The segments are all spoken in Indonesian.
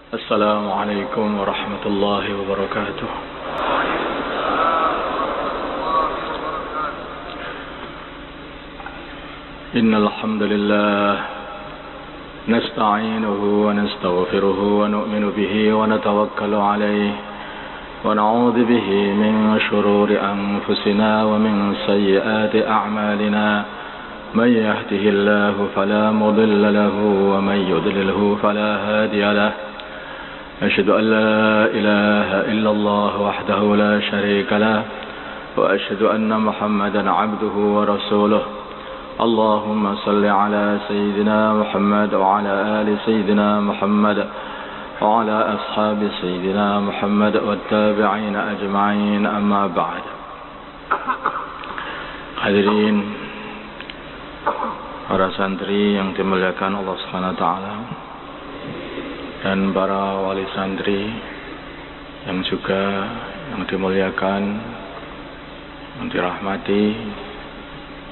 السلام عليكم ورحمة الله وبركاته. إن الحمد لله نستعينه ونستغفره ونؤمن به ونتوكل عليه ونعوذ به من شرور أنفسنا ومن سيئات أعمالنا من يهده الله فلا مضل له ومن يضلله فلا هادي له أشهد أن لا إله إلا الله وحده لا شريك له وأشهد أن محمدا عبده ورسوله اللهم صل على سيدنا محمد وعلى آل سيدنا محمد وعلى أصحاب سيدنا محمد والتابعين أجمعين أما بعد. Hadirin para santri yang dimuliakan Allah Subhanahu wa taala dan para wali santri yang dimuliakan, yang dirahmati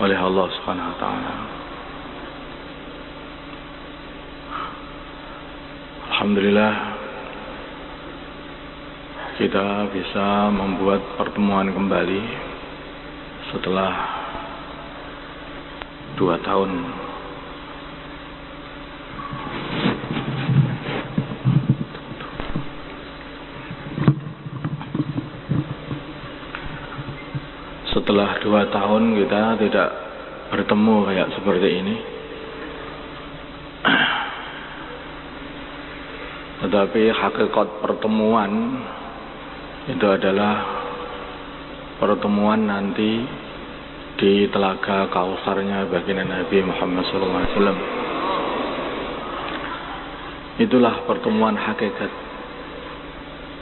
oleh Allah Subhanahu wa taala. Alhamdulillah kita bisa membuat pertemuan kembali setelah 2 tahun. Setelah 2 tahun kita tidak bertemu kayak seperti ini. Tetapi hakikat pertemuan itu adalah pertemuan nanti di telaga Kausarnya baginda Nabi Muhammad SAW. Itulah pertemuan hakikat.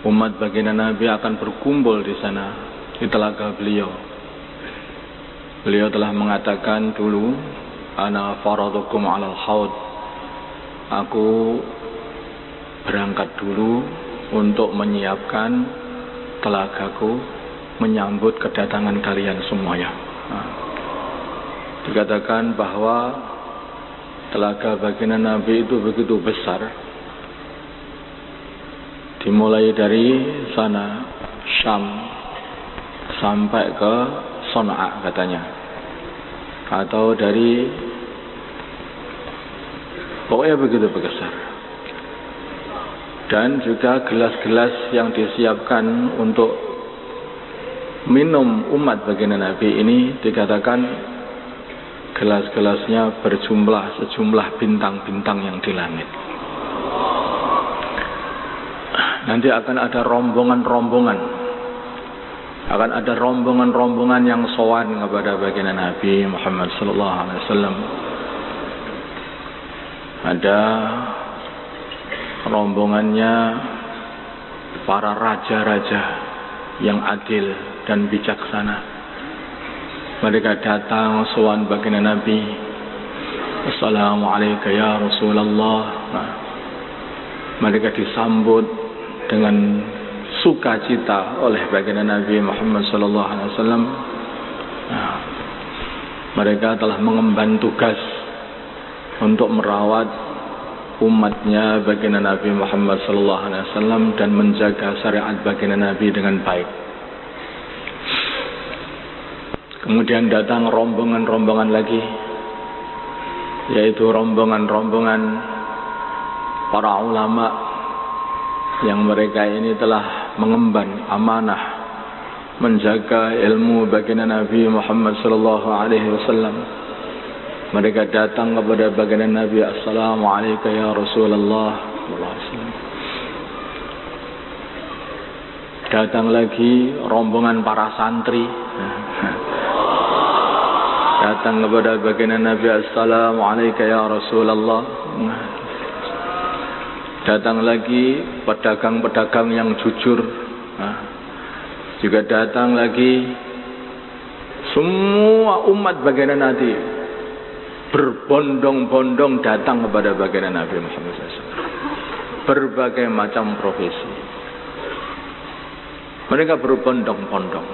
Umat baginda Nabi akan berkumpul di sana, di telaga beliau. Beliau telah mengatakan dulu, ana faradukum alal haud. Aku berangkat dulu untuk menyiapkan telagaku menyambut kedatangan kalian semuanya. Dikatakan bahwa telaga baginda Nabi itu begitu besar, dimulai dari sana Syam sampai ke Son'a katanya, atau dari pokoknya begitu besar. Dan juga gelas-gelas yang disiapkan untuk minum umat baginda Nabi ini dikatakan gelas-gelasnya sejumlah bintang-bintang yang di langit. Nanti akan ada rombongan-rombongan yang sowan kepada baginda Nabi Muhammad sallallahu alaihi wasallam. Ada rombongannya para raja-raja yang adil dan bijaksana. Mereka datang sowan baginda Nabi. Assalamualaikum ya Rasulullah. Mereka disambut dengan sukacita oleh baginda Nabi Muhammad sallallahu alaihi wasallam. Mereka telah mengemban tugas untuk merawat umatnya baginda Nabi Muhammad sallallahu alaihi wasallam dan menjaga syariat baginda Nabi dengan baik. Kemudian datang rombongan-rombongan lagi, yaitu rombongan-rombongan para ulama yang mereka ini telah mengemban amanah menjaga ilmu baginda Nabi Muhammad sallallahu alaihi wasallam. Mereka datang kepada baginda Nabi, Assalamualaikum ya Rasulullah. Datang lagi rombongan para santri. Datang kepada baginda Nabi, Assalamualaikum ya Rasulullah. Datang lagi pedagang-pedagang yang jujur. Juga datang lagi semua umat baginda Nabi berbondong-bondong datang kepada baginda Nabi Muhammad SAW. Berbagai macam profesi. Mereka berbondong-bondong.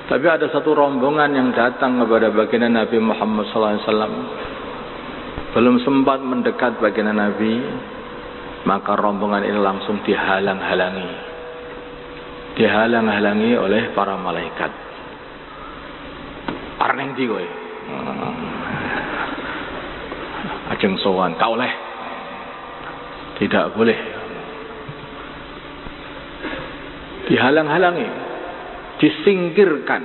Tapi ada satu rombongan yang datang kepada baginda Nabi Muhammad SAW. Belum sempat mendekat baginda Nabi, Maka rombongan ini langsung dihalang-halangi oleh para malaikat. Areng ndi kowe? Ajeng sowan, ka oleh. Tidak boleh. Dihalang-halangi, disingkirkan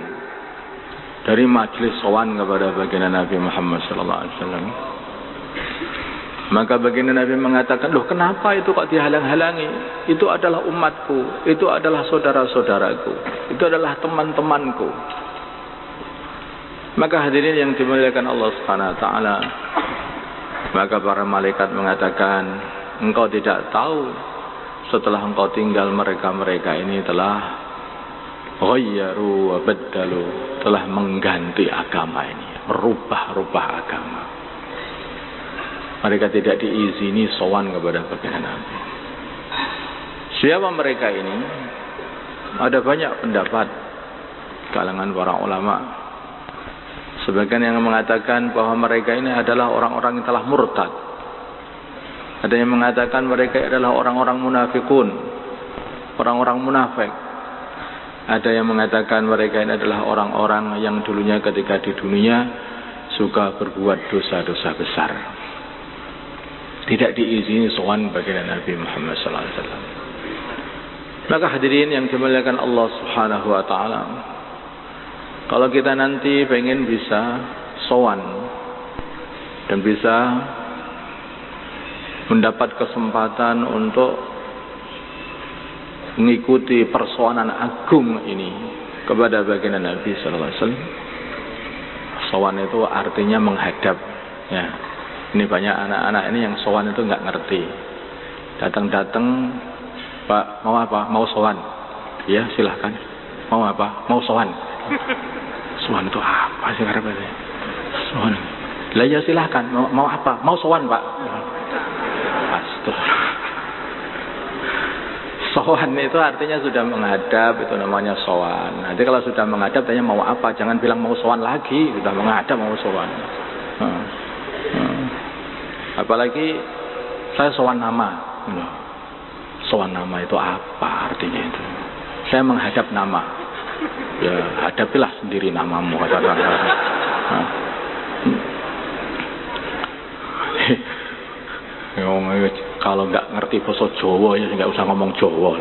dari majelis sowan kepada baginda Nabi Muhammad sallallahu alaihi wasallam. Maka baginda Nabi mengatakan, loh kenapa itu kok dihalang-halangi? Itu adalah umatku, itu adalah saudara-saudaraku, itu adalah teman-temanku. Maka hadirin yang dimuliakan Allah Subhanahu wa taala, maka para malaikat mengatakan, engkau tidak tahu setelah engkau tinggal mereka ini telah ghayyaru wa baddalu, telah mengganti agama ini, merubah agama. Mereka tidak diizini sowan kepada baginda Nabi. Siapa mereka ini? Ada banyak pendapat kalangan para ulama. Sebagian yang mengatakan bahwa mereka ini adalah orang-orang yang telah murtad. Ada yang mengatakan mereka adalah orang-orang munafikun, orang-orang munafik. Ada yang mengatakan mereka ini adalah orang-orang yang dulunya ketika di dunia suka berbuat dosa-dosa besar. Tidak diizini sowan baginda Nabi Muhammad sallallahu alaihi wasallam. Maka hadirin yang dimuliakan Allah Subhanahu wa taala, kalau kita nanti pengen bisa sowan dan bisa mendapat kesempatan untuk mengikuti persoalan agung ini kepada baginda Nabi sallallahu alaihi wasallam. Sowan itu artinya menghadap, ya. Ini banyak anak-anak ini yang sowan itu nggak ngerti. Datang-datang, Pak, mau apa? Mau sowan? Ya, silahkan. Mau apa? Mau sowan. Sowan itu apa sih karena sowan? Lah ya silahkan. Mau apa? Mau sowan, Pak. Astagfirullah. Sowan itu artinya sudah menghadap, itu namanya sowan. Nanti kalau sudah menghadap, tanya mau apa? Jangan bilang mau sowan lagi. Sudah menghadap mau sowan. Apalagi saya sowan nama. Sowan nama itu apa artinya itu? Saya menghadap nama. Ya hadapilah sendiri namamu, kata orang. Kalau nggak ngerti bahasa Jawa ya nggak usah ngomong Jawa.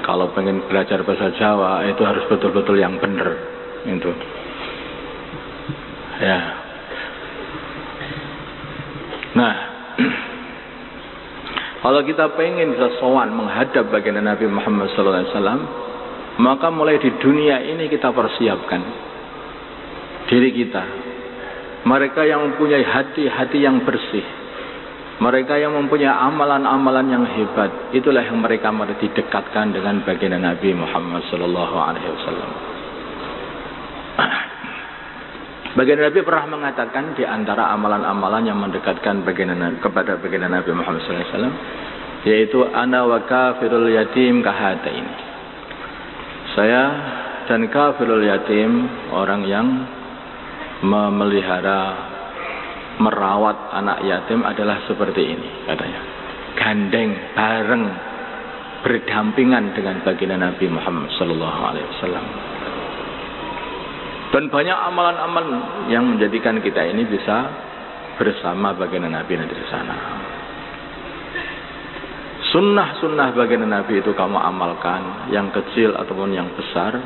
Kalau pengen belajar bahasa Jawa itu harus betul-betul yang benar itu. Ya. Nah, kalau kita pengen bisa sowan menghadap baginda Nabi Muhammad sallallahu alaihi wasallam, maka mulai di dunia ini kita persiapkan diri kita. Mereka yang mempunyai hati-hati yang bersih, mereka yang mempunyai amalan-amalan yang hebat, itulah yang mereka didekatkan dengan baginda Nabi Muhammad sallallahu alaihi wasallam. Baginda Nabi pernah mengatakan di antara amalan-amalan yang mendekatkan kepada baginda Nabi Muhammad SAW, yaitu ana wa kafirul yatim kahadain. Saya dan kafirul yatim, orang yang memelihara, merawat anak yatim adalah seperti ini, katanya. Gandeng, bareng, berdampingan dengan baginda Nabi Muhammad SAW. Dan banyak amalan-amalan yang menjadikan kita ini bisa bersama baginda Nabi nanti di sana. Sunnah-sunnah baginda Nabi itu kamu amalkan, yang kecil ataupun yang besar.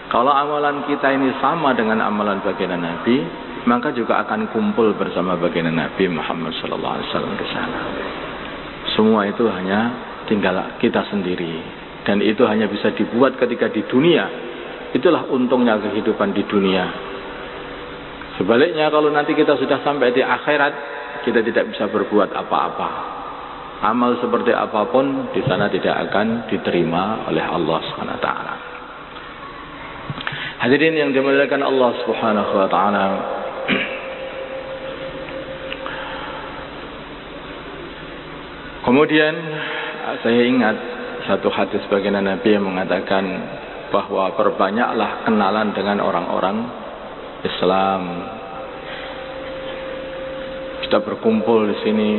Kalau amalan kita ini sama dengan amalan baginda Nabi, maka juga akan kumpul bersama baginda Nabi Muhammad SAW di sana. Semua itu hanya tinggal kita sendiri, dan itu hanya bisa dibuat ketika di dunia. Itulah untungnya kehidupan di dunia. Sebaliknya kalau nanti kita sudah sampai di akhirat, kita tidak bisa berbuat apa-apa. Amal seperti apapun di sana tidak akan diterima oleh Allah Subhanahu wa taala. Hadirin yang dimuliakan Allah Subhanahu wa taala. Kemudian saya ingat satu hadis baginda Nabi yang mengatakan bahwa perbanyaklah kenalan dengan orang-orang Islam. Kita berkumpul di sini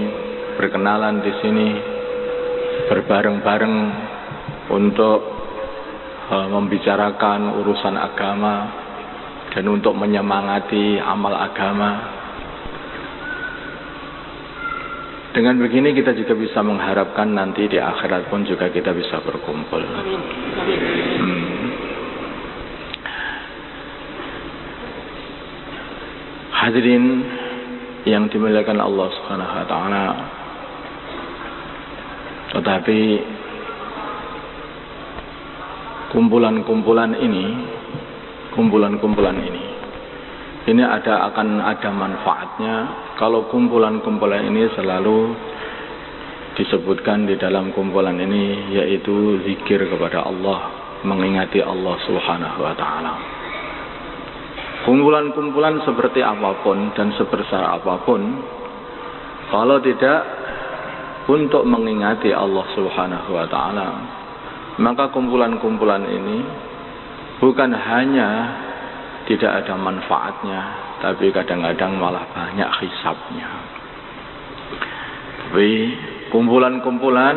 berkenalan di sini berbareng-bareng untuk membicarakan urusan agama dan untuk menyemangati amal agama. Dengan begini kita juga bisa mengharapkan nanti di akhirat pun juga kita bisa berkumpul. Hadirin yang dimuliakan Allah Subhanahu wa taala. Tetapi kumpulan-kumpulan ini akan ada manfaatnya kalau kumpulan-kumpulan ini selalu disebutkan di dalam kumpulan ini, yaitu zikir kepada Allah, mengingati Allah Subhanahu wa taala. Kumpulan-kumpulan seperti apapun dan sebesar apapun, kalau tidak untuk mengingati Allah Subhanahu wa taala, maka kumpulan-kumpulan ini bukan hanya tidak ada manfaatnya, tapi kadang-kadang malah banyak hisabnya. Tapi kumpulan-kumpulan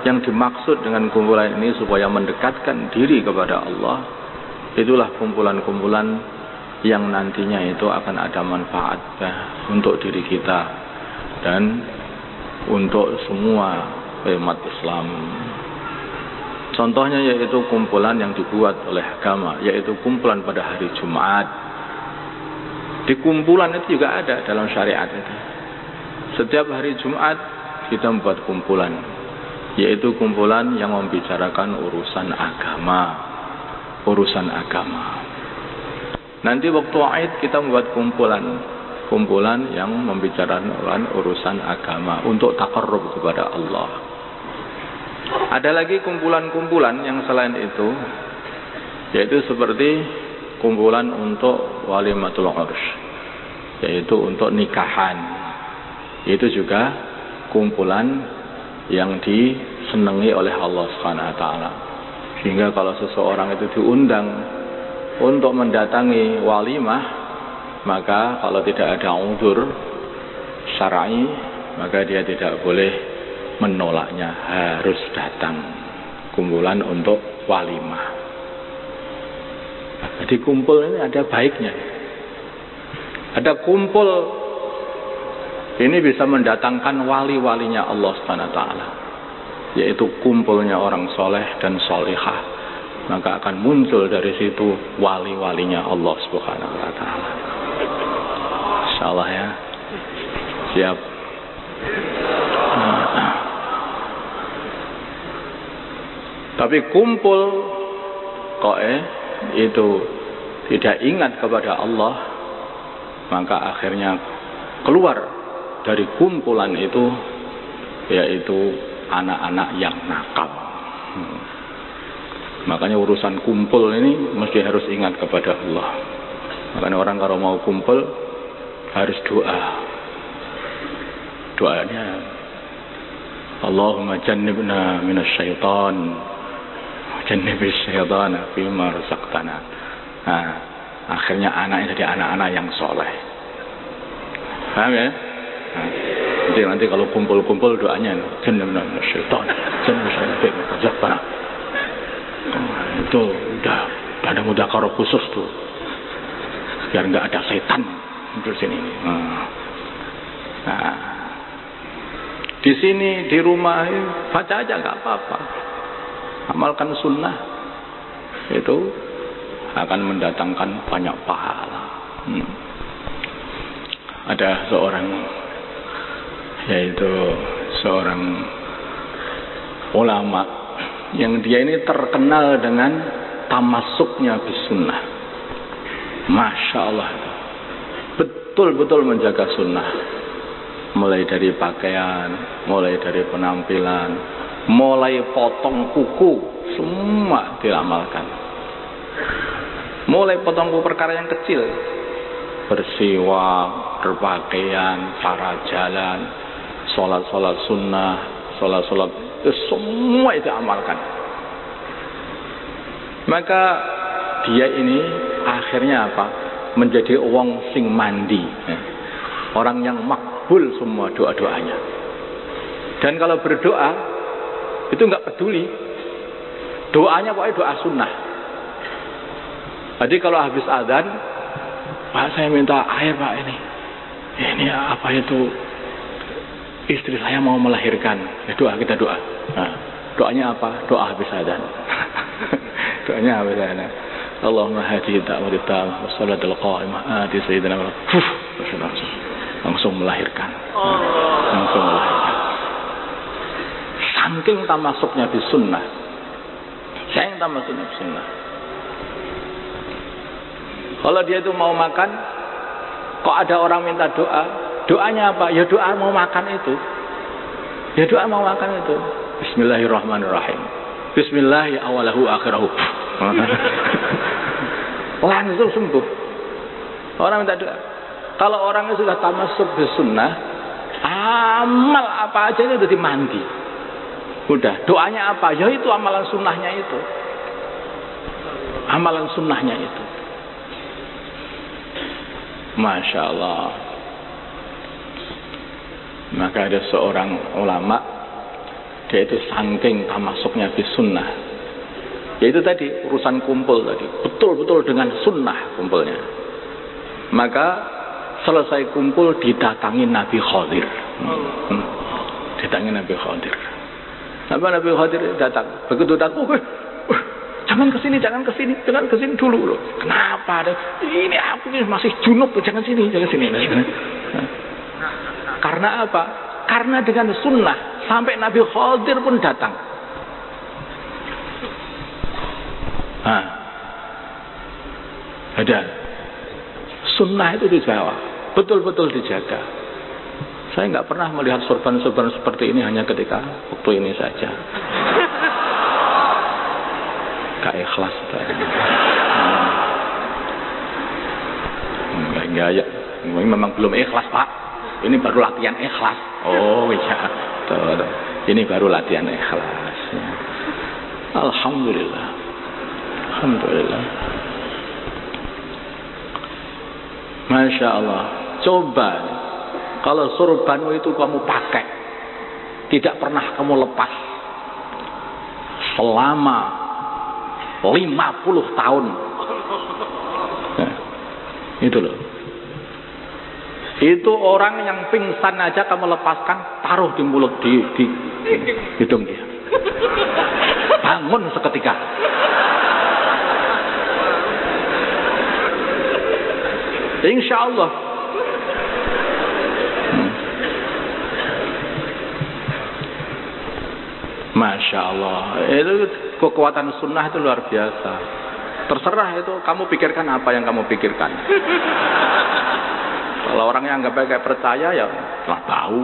yang dimaksud dengan kumpulan ini supaya mendekatkan diri kepada Allah, itulah kumpulan-kumpulan yang nantinya itu akan ada manfaatnya untuk diri kita dan untuk semua umat Islam. Contohnya yaitu kumpulan yang dibuat oleh agama, yaitu kumpulan pada hari Jumat. Di kumpulan itu juga ada dalam syariat itu. Setiap hari Jumat kita membuat kumpulan, yaitu kumpulan yang membicarakan urusan agama. Nanti waktu Aid kita membuat kumpulan yang membicarakan urusan agama untuk taqarrub kepada Allah. Ada lagi kumpulan-kumpulan yang selain itu, yaitu seperti kumpulan untuk walimatul urs, yaitu untuk nikahan. Itu juga kumpulan yang disenangi oleh Allah Subhanahu wa taala. Sehingga kalau seseorang itu diundang untuk mendatangi walimah, maka kalau tidak ada uzur syar'i, maka dia tidak boleh menolaknya, harus datang. Kumpulan untuk walimah. Jadi kumpul ini ada baiknya. Ada kumpul ini bisa mendatangkan wali-walinya Allah Subhanahu wa taala, yaitu kumpulnya orang soleh dan solihah. Maka akan muncul dari situ wali-walinya Allah Subhanahu wa taala. Insyaallah ya. Siap. Tapi kumpul kok itu tidak ingat kepada Allah, maka akhirnya keluar dari kumpulan itu yaitu anak-anak yang nakal. Makanya urusan kumpul ini mesti harus ingat kepada Allah. Makanya orang kalau mau kumpul harus doa. Doanya Allahumma jannibna minasyaitan, jannibis syaitana fima razaqtana. Nah, akhirnya anaknya jadi anak-anak yang soleh. Paham ya? Nah, nanti kalau kumpul-kumpul doanya jannibna minasyaitan, jannibis syaitana fima razaqtana. Itu udah ada mudzakarah khusus tuh, biar nggak ada setan di sini. Nah, di sini di rumah baca aja nggak apa-apa, amalkan sunnah, itu akan mendatangkan banyak pahala. Ada seorang, yaitu seorang ulama yang dia ini terkenal dengan tamasuknya bisunnah. Masya Allah, betul-betul menjaga sunnah, mulai dari pakaian, mulai dari penampilan, mulai potong kuku, semua diamalkan. Mulai potong kuku perkara yang kecil, bersiwak, berpakaian, cara jalan, sholat-sholat sunnah, sholat-sholat, itu semua itu amalkan. Maka dia ini akhirnya apa? Menjadi wong sing mandi, orang yang makbul semua doa-doanya. Dan kalau berdoa itu nggak peduli. Doanya pokoknya doa sunnah. Jadi kalau habis adzan, Pak saya minta air Pak ini. Ini apa itu? Istri saya mau melahirkan. Ya doa, kita doa. Nah, doanya apa? Doa habis adzan. Doanya habis adzan. Allahumma hadi da'wati tammah wassalatul qa'imah ati sayyidina langsung melahirkan. Langsung melahirkan. Saking tamasuknya di sunnah. Saking tamasuknya di sunnah. Kalau dia itu mau makan, kok ada orang minta doa, doanya apa? Ya doa mau makan itu. Ya doa mau makan itu. Bismillahirrahmanirrahim. Bismillahi awalahu akhirahu. Langsung sembuh. Orang minta doa. Kalau orangnya sudah tamasuk di sunnah, amal apa aja itu udah mandi. Udah, doanya apa? Ya itu amalan sunnahnya itu. Amalan sunnahnya itu. Masya Allah. Maka ada seorang ulama, dia itu saking tamasuknya di sunnah. Yaitu tadi urusan kumpul tadi, betul-betul dengan sunnah kumpulnya. Maka selesai kumpul didatangi Nabi Khadir. Didatangi Nabi Khadir. Nabi Khadir datang. Begitu datang, jangan kesini dulu loh. Kenapa? Ini aku masih junub, jangan sini. Karena apa? Karena dengan sunnah sampai Nabi Khadir pun datang. Ada sunnah itu dijaga, betul-betul dijaga. Saya nggak pernah melihat sorban-sorban seperti ini hanya ketika waktu ini saja. Gak ikhlas enggak ya. Ini memang belum ikhlas Pak. Ini baru latihan ikhlas. Oh iya. Tuh. Ini baru latihan ikhlas. Alhamdulillah. Alhamdulillah. Masya Allah. Coba kalau sorbanmu itu kamu pakai, tidak pernah kamu lepas selama 50 tahun. Nah, itu loh. Itu orang yang pingsan aja kamu lepaskan, taruh di mulut, di hidung dia. Bangun seketika. Insya Allah. Masya Allah. Itu kekuatan sunnah itu luar biasa. Terserah itu kamu pikirkan apa yang kamu pikirkan. Kalau orang yang nggak pakai percaya ya telah tahu.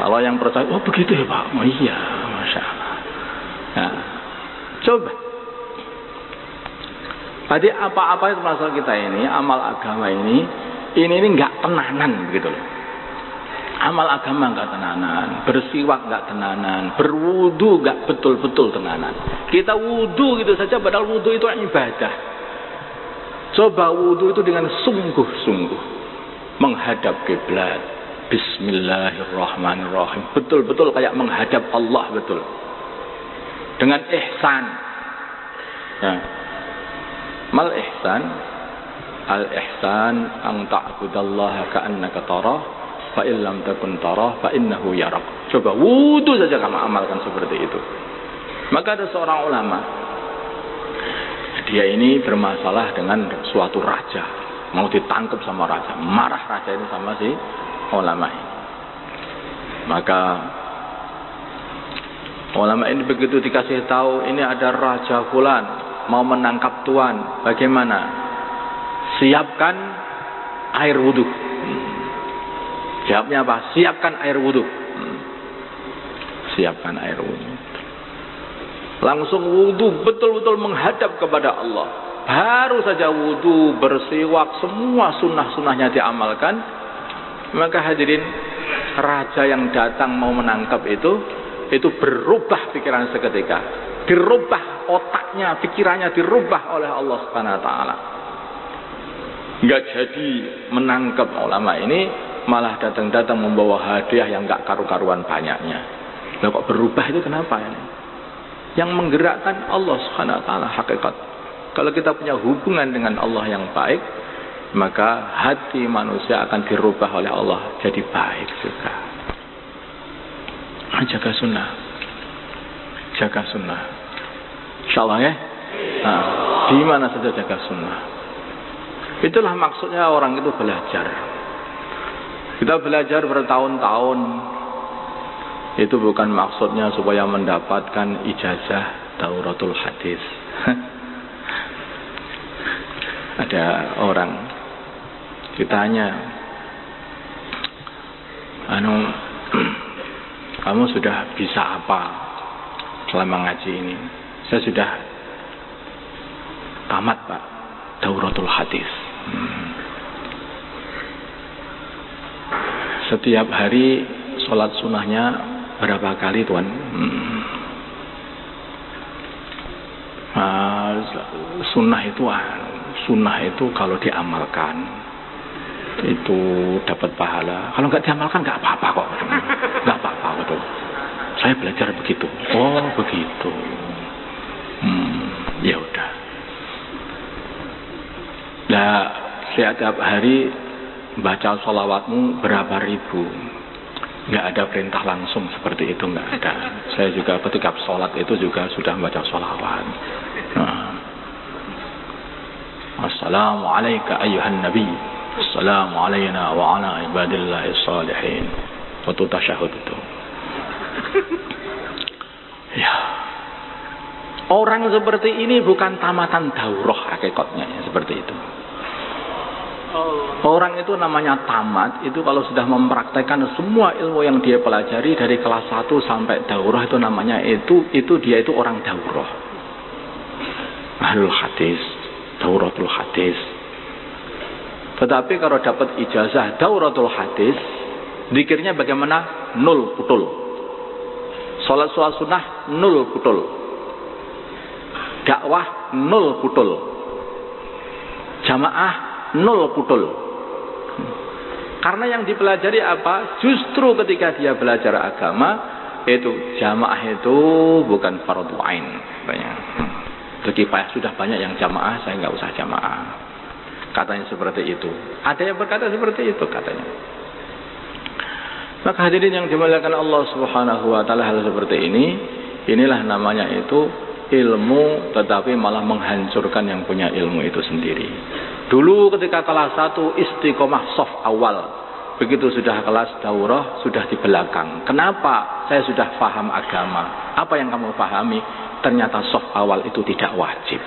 Kalau yang percaya, oh begitu ya Pak. Oh iya, Masya Allah. Nah, coba. Tadi apa-apa itu masalah kita ini, amal agama ini nggak tenanan begitu loh. Amal agama nggak tenanan, bersiwak nggak tenanan, berwudu nggak betul-betul tenanan. Kita wudu gitu saja, padahal wudu itu ibadah. Coba wudu itu dengan sungguh-sungguh menghadap kiblat. Bismillahirrahmanirrahim. Betul-betul kayak menghadap Allah betul. Dengan ihsan. Ya. Mal ihsan, al ihsan an ta'budallaha ka'annaka tarah, fa in lam takun tarah fa innahu yarak. Coba wudu saja kamu amalkan seperti itu. Maka ada seorang ulama, dia ini bermasalah dengan suatu raja, mau ditangkap sama raja, marah raja ini sama si ulama ini. Maka ulama ini begitu dikasih tahu ini ada raja fulan mau menangkap tuan, bagaimana? Siapkan air wudhu. Jawabnya apa? Siapkan air wudhu. Siapkan air wudhu. Langsung wudhu, betul-betul menghadap kepada Allah. Baru saja wudhu, bersiwak, semua sunnah-sunnahnya diamalkan. Maka hadirin, raja yang datang mau menangkap itu berubah pikiran seketika. Dirubah otaknya, pikirannya dirubah oleh Allah Subhanahu wa taala. Enggak jadi menangkap ulama ini, malah datang-datang membawa hadiah yang gak karu-karuan banyaknya. Nah, kok berubah itu kenapa ini? Yang menggerakkan Allah Subhanahu wa taala hakikat. Kalau kita punya hubungan dengan Allah yang baik, maka hati manusia akan dirubah oleh Allah jadi baik juga. Jaga sunnah. Jaga sunnah. Insyaallah ya. Nah, di mana saja jaga sunnah. Itulah maksudnya orang itu belajar. Kita belajar bertahun-tahun. Itu bukan maksudnya supaya mendapatkan ijazah dauratul hadis. Ada orang ditanya, kamu sudah bisa apa selama ngaji ini? Saya sudah tamat Pak, dauratul hadis. Setiap hari sholat sunnahnya berapa kali Tuan? Sunnah itu kalau diamalkan itu dapat pahala. Kalau nggak diamalkan nggak apa-apa kok. Nggak apa-apa betul. Saya belajar begitu. Oh begitu. Ya udah. Nah, setiap hari baca sholawatmu berapa ribu? Nggak ada perintah langsung seperti itu, nggak ada. Saya juga ketika sholat itu juga sudah baca sholawat. Assalamualaikum ayyuhan nabi, assalamu alayna wa ala ibadillahi salihin. Waktu tasyahud itu. Ya. Orang seperti ini bukan tamatan daurah hakikatnya ya, seperti itu. Orang itu namanya tamat itu kalau sudah mempraktekkan semua ilmu yang dia pelajari dari kelas 1 sampai daurah, itu namanya itu dia itu orang daurah. Ahlul hadis, dauratul hadis. Tetapi kalau dapat ijazah dauratul hadis, zikirnya bagaimana? Nul putul. Salat sunnah nul putul. Dakwah nul putul. Jamaah nol putul. Karena yang dipelajari apa? Justru ketika dia belajar agama itu jamaah itu bukan fardhu ain katanya. Kifayah sudah banyak yang jamaah, saya nggak usah jamaah. Katanya seperti itu. Ada yang berkata seperti itu katanya. Maka hadirin yang dimuliakan Allah Subhanahu wa taala, hal seperti ini, inilah namanya itu ilmu tetapi malah menghancurkan yang punya ilmu itu sendiri. Dulu ketika kelas 1 istiqomah soft awal, begitu sudah kelas daurah sudah di belakang. Kenapa? Saya sudah paham agama. Apa yang kamu pahami? Ternyata soft awal itu tidak wajib.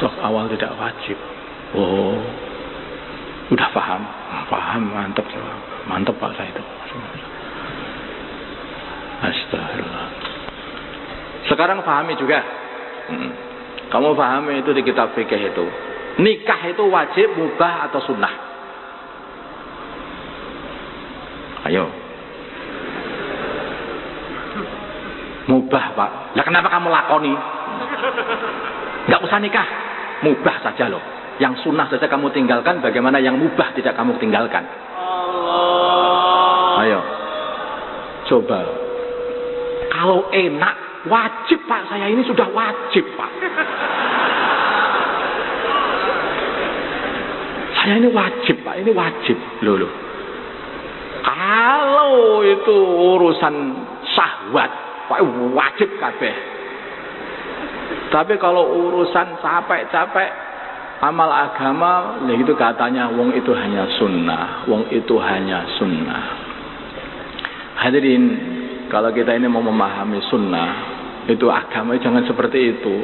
Soft awal tidak wajib. Oh, udah paham? Paham, mantap Pak saya itu. Astagfirullah. Sekarang pahami juga. Kamu pahami itu di kitab fikih itu. Nikah itu wajib, mubah atau sunnah? Ayo. Mubah Pak. Lah kenapa kamu lakoni? Gak usah nikah. Mubah saja loh. Yang sunnah saja kamu tinggalkan, bagaimana yang mubah tidak kamu tinggalkan? Allah. Ayo. Coba. Kalau enak, wajib Pak, saya ini sudah wajib Pak. Saya ini wajib Pak, ini wajib. Loh. Kalau itu urusan syahwat, Pak, wajib kabeh. Tapi kalau urusan capek-capek amal agama, ya itu katanya wong itu hanya sunnah, wong itu hanya sunnah. Hadirin, kalau kita ini mau memahami sunnah, itu agama jangan seperti itu.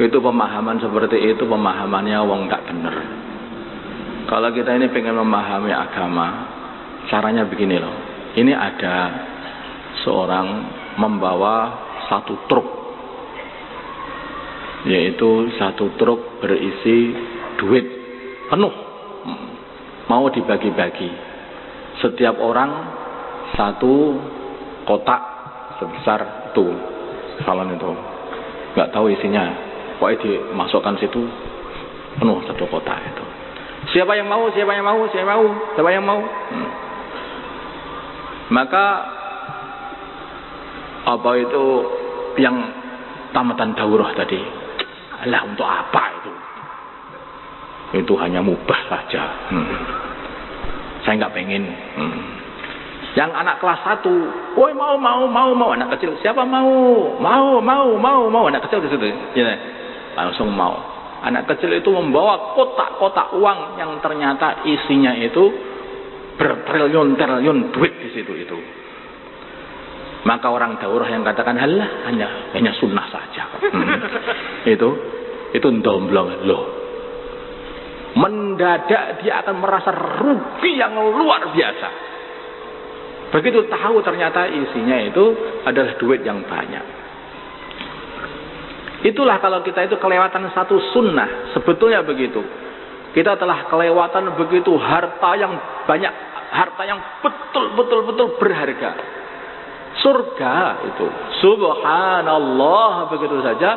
Itu pemahaman seperti itu, pemahamannya wong tak bener. Kalau kita ini pengen memahami agama, caranya begini loh. Ini ada seorang membawa satu truk, yaitu satu truk berisi duit penuh, mau dibagi-bagi. Setiap orang satu kotak sebesar itu, salon itu, nggak tahu isinya, pokoknya dimasukkan situ, Penuh satu kota itu. Siapa yang mau? Siapa yang mau? Siapa yang mau? Siapa yang mau? Maka apa itu yang tamatan daurah tadi? Alah, untuk apa itu? Itu hanya mubah saja. Saya nggak pengen. Yang anak kelas 1, woi mau anak kecil. Siapa mau? Mau anak kecil ke situ. Ya, langsung mau. Anak kecil itu membawa kotak-kotak uang yang ternyata isinya itu bertriliun-triliun duit di situ itu. Maka orang daurah yang katakan halah hanya sunnah saja. Itu ndomblong loh. Mendadak dia akan merasa rugi yang luar biasa. Begitu tahu ternyata isinya itu adalah duit yang banyak. Itulah kalau kita itu kelewatan satu sunnah. Sebetulnya begitu. Kita telah kelewatan begitu harta yang banyak, harta yang betul berharga. Surga itu, subhanallah, begitu saja.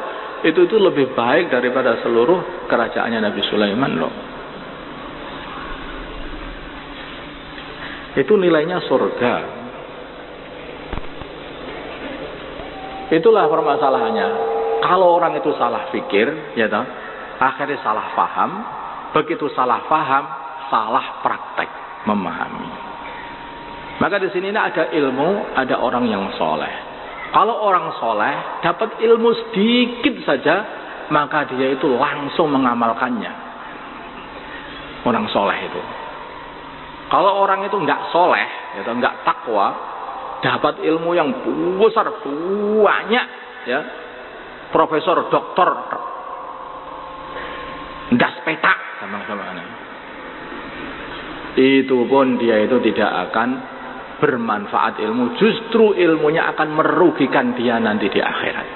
Itu lebih baik daripada seluruh kerajaannya Nabi Sulaiman loh. Itu nilainya surga. Itulah permasalahannya. Kalau orang itu salah fikir, ya toh, akhirnya salah paham. Begitu salah paham, salah praktek memahami. Maka di sini ada ilmu, ada orang yang soleh. Kalau orang soleh dapat ilmu sedikit saja, maka dia itu langsung mengamalkannya. Orang soleh itu. Kalau orang itu nggak soleh, ya, nggak takwa, dapat ilmu yang besar banyak, ya, profesor, doktor, das petak, sama-sama. Itu pun dia itu tidak akan bermanfaat ilmu, justru ilmunya akan merugikan dia nanti di akhirat.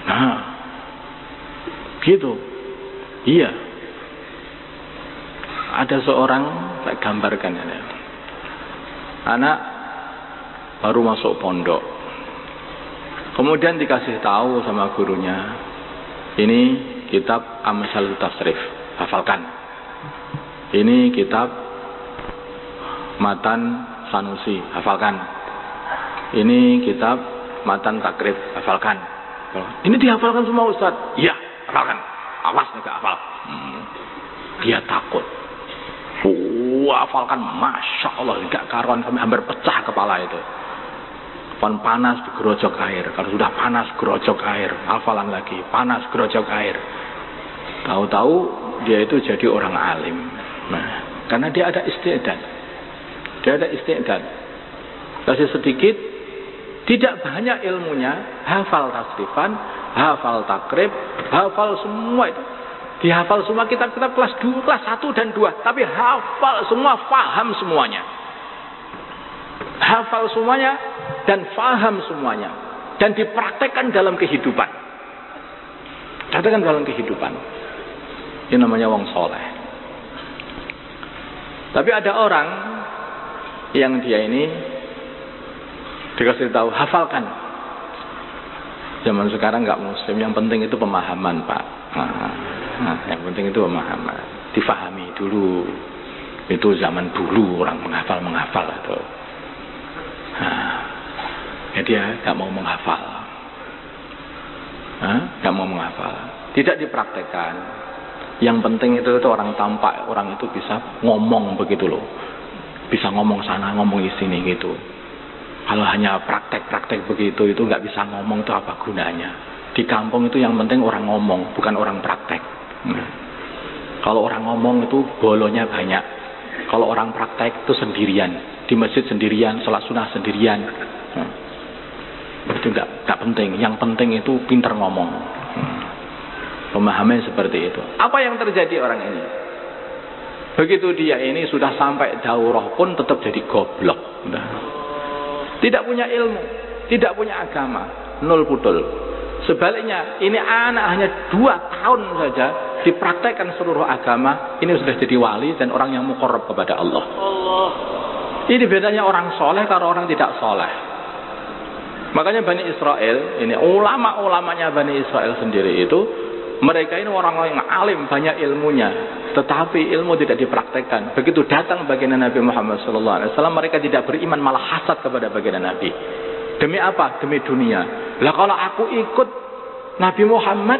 Nah, gitu. Iya. Ada seorang, saya gambarkan ya. Anak baru masuk pondok. Kemudian dikasih tahu sama gurunya, ini kitab Amsalul Tasrif, hafalkan. Ini kitab Matan Sanusi, hafalkan. Ini kitab Matan Takrib, hafalkan. Ini dihafalkan semua Ustaz. Iya, hafalkan. Awas nih gak hafal. Dia takut. Hafalkan, masya Allah, gak karuan, sampai hampir pecah kepala itu. Pan panas digerojok air. Kalau sudah panas gerojok air, hafalan lagi. Panas gerojok air. Tahu-tahu dia itu jadi orang alim. Nah, karena dia ada isti'dad. Dia ada isti'dad. Kasih sedikit, tidak banyak ilmunya, hafal tasrifan, hafal takrib, hafal semua itu. Dihafal semua kitab-kitab kelas 2, kelas 1 dan 2, tapi hafal semua, faham semuanya. Hafal semuanya dan faham semuanya, dan dipraktekkan dalam kehidupan. Praktekkan dalam kehidupan. Ini namanya wong soleh. Tapi ada orang yang dia ini dikasih tahu hafalkan. Zaman sekarang nggak muslim, yang penting itu pemahaman, Pak. Yang penting itu pemahaman, difahami dulu. Itu zaman dulu orang menghafal itu. Ya dia nggak mau menghafal, nggak mau menghafal, tidak dipraktekkan. Yang penting itu orang tampak, orang itu bisa ngomong begitu loh, bisa ngomong sana, ngomong di sini gitu. Kalau hanya praktek-praktek begitu, itu nggak bisa ngomong, itu apa gunanya? Di kampung itu yang penting orang ngomong, bukan orang praktek. Kalau orang ngomong itu bolonya banyak. Kalau orang praktek itu sendirian, di masjid sendirian, sholat sunnah sendirian. Itu nggak penting. Yang penting itu pintar ngomong. Pemahaman seperti itu. Apa yang terjadi orang ini? Begitu dia ini sudah sampai daurah pun tetap jadi goblok. Tidak punya ilmu, tidak punya agama, nol pudul. Sebaliknya, ini anak hanya 2 tahun saja dipraktekkan seluruh agama, ini sudah jadi wali dan orang yang muqarrab kepada Allah. Ini bedanya orang soleh kalau orang tidak soleh. Makanya Bani Israel, ini ulama-ulamanya Bani Israel sendiri itu, mereka ini orang-orang yang alim, banyak ilmunya, tetapi ilmu tidak dipraktekkan. Begitu datang baginda Nabi Muhammad SAW, mereka tidak beriman, malah hasad kepada baginda Nabi. Demi apa? Demi dunia. Lah kalau aku ikut Nabi Muhammad,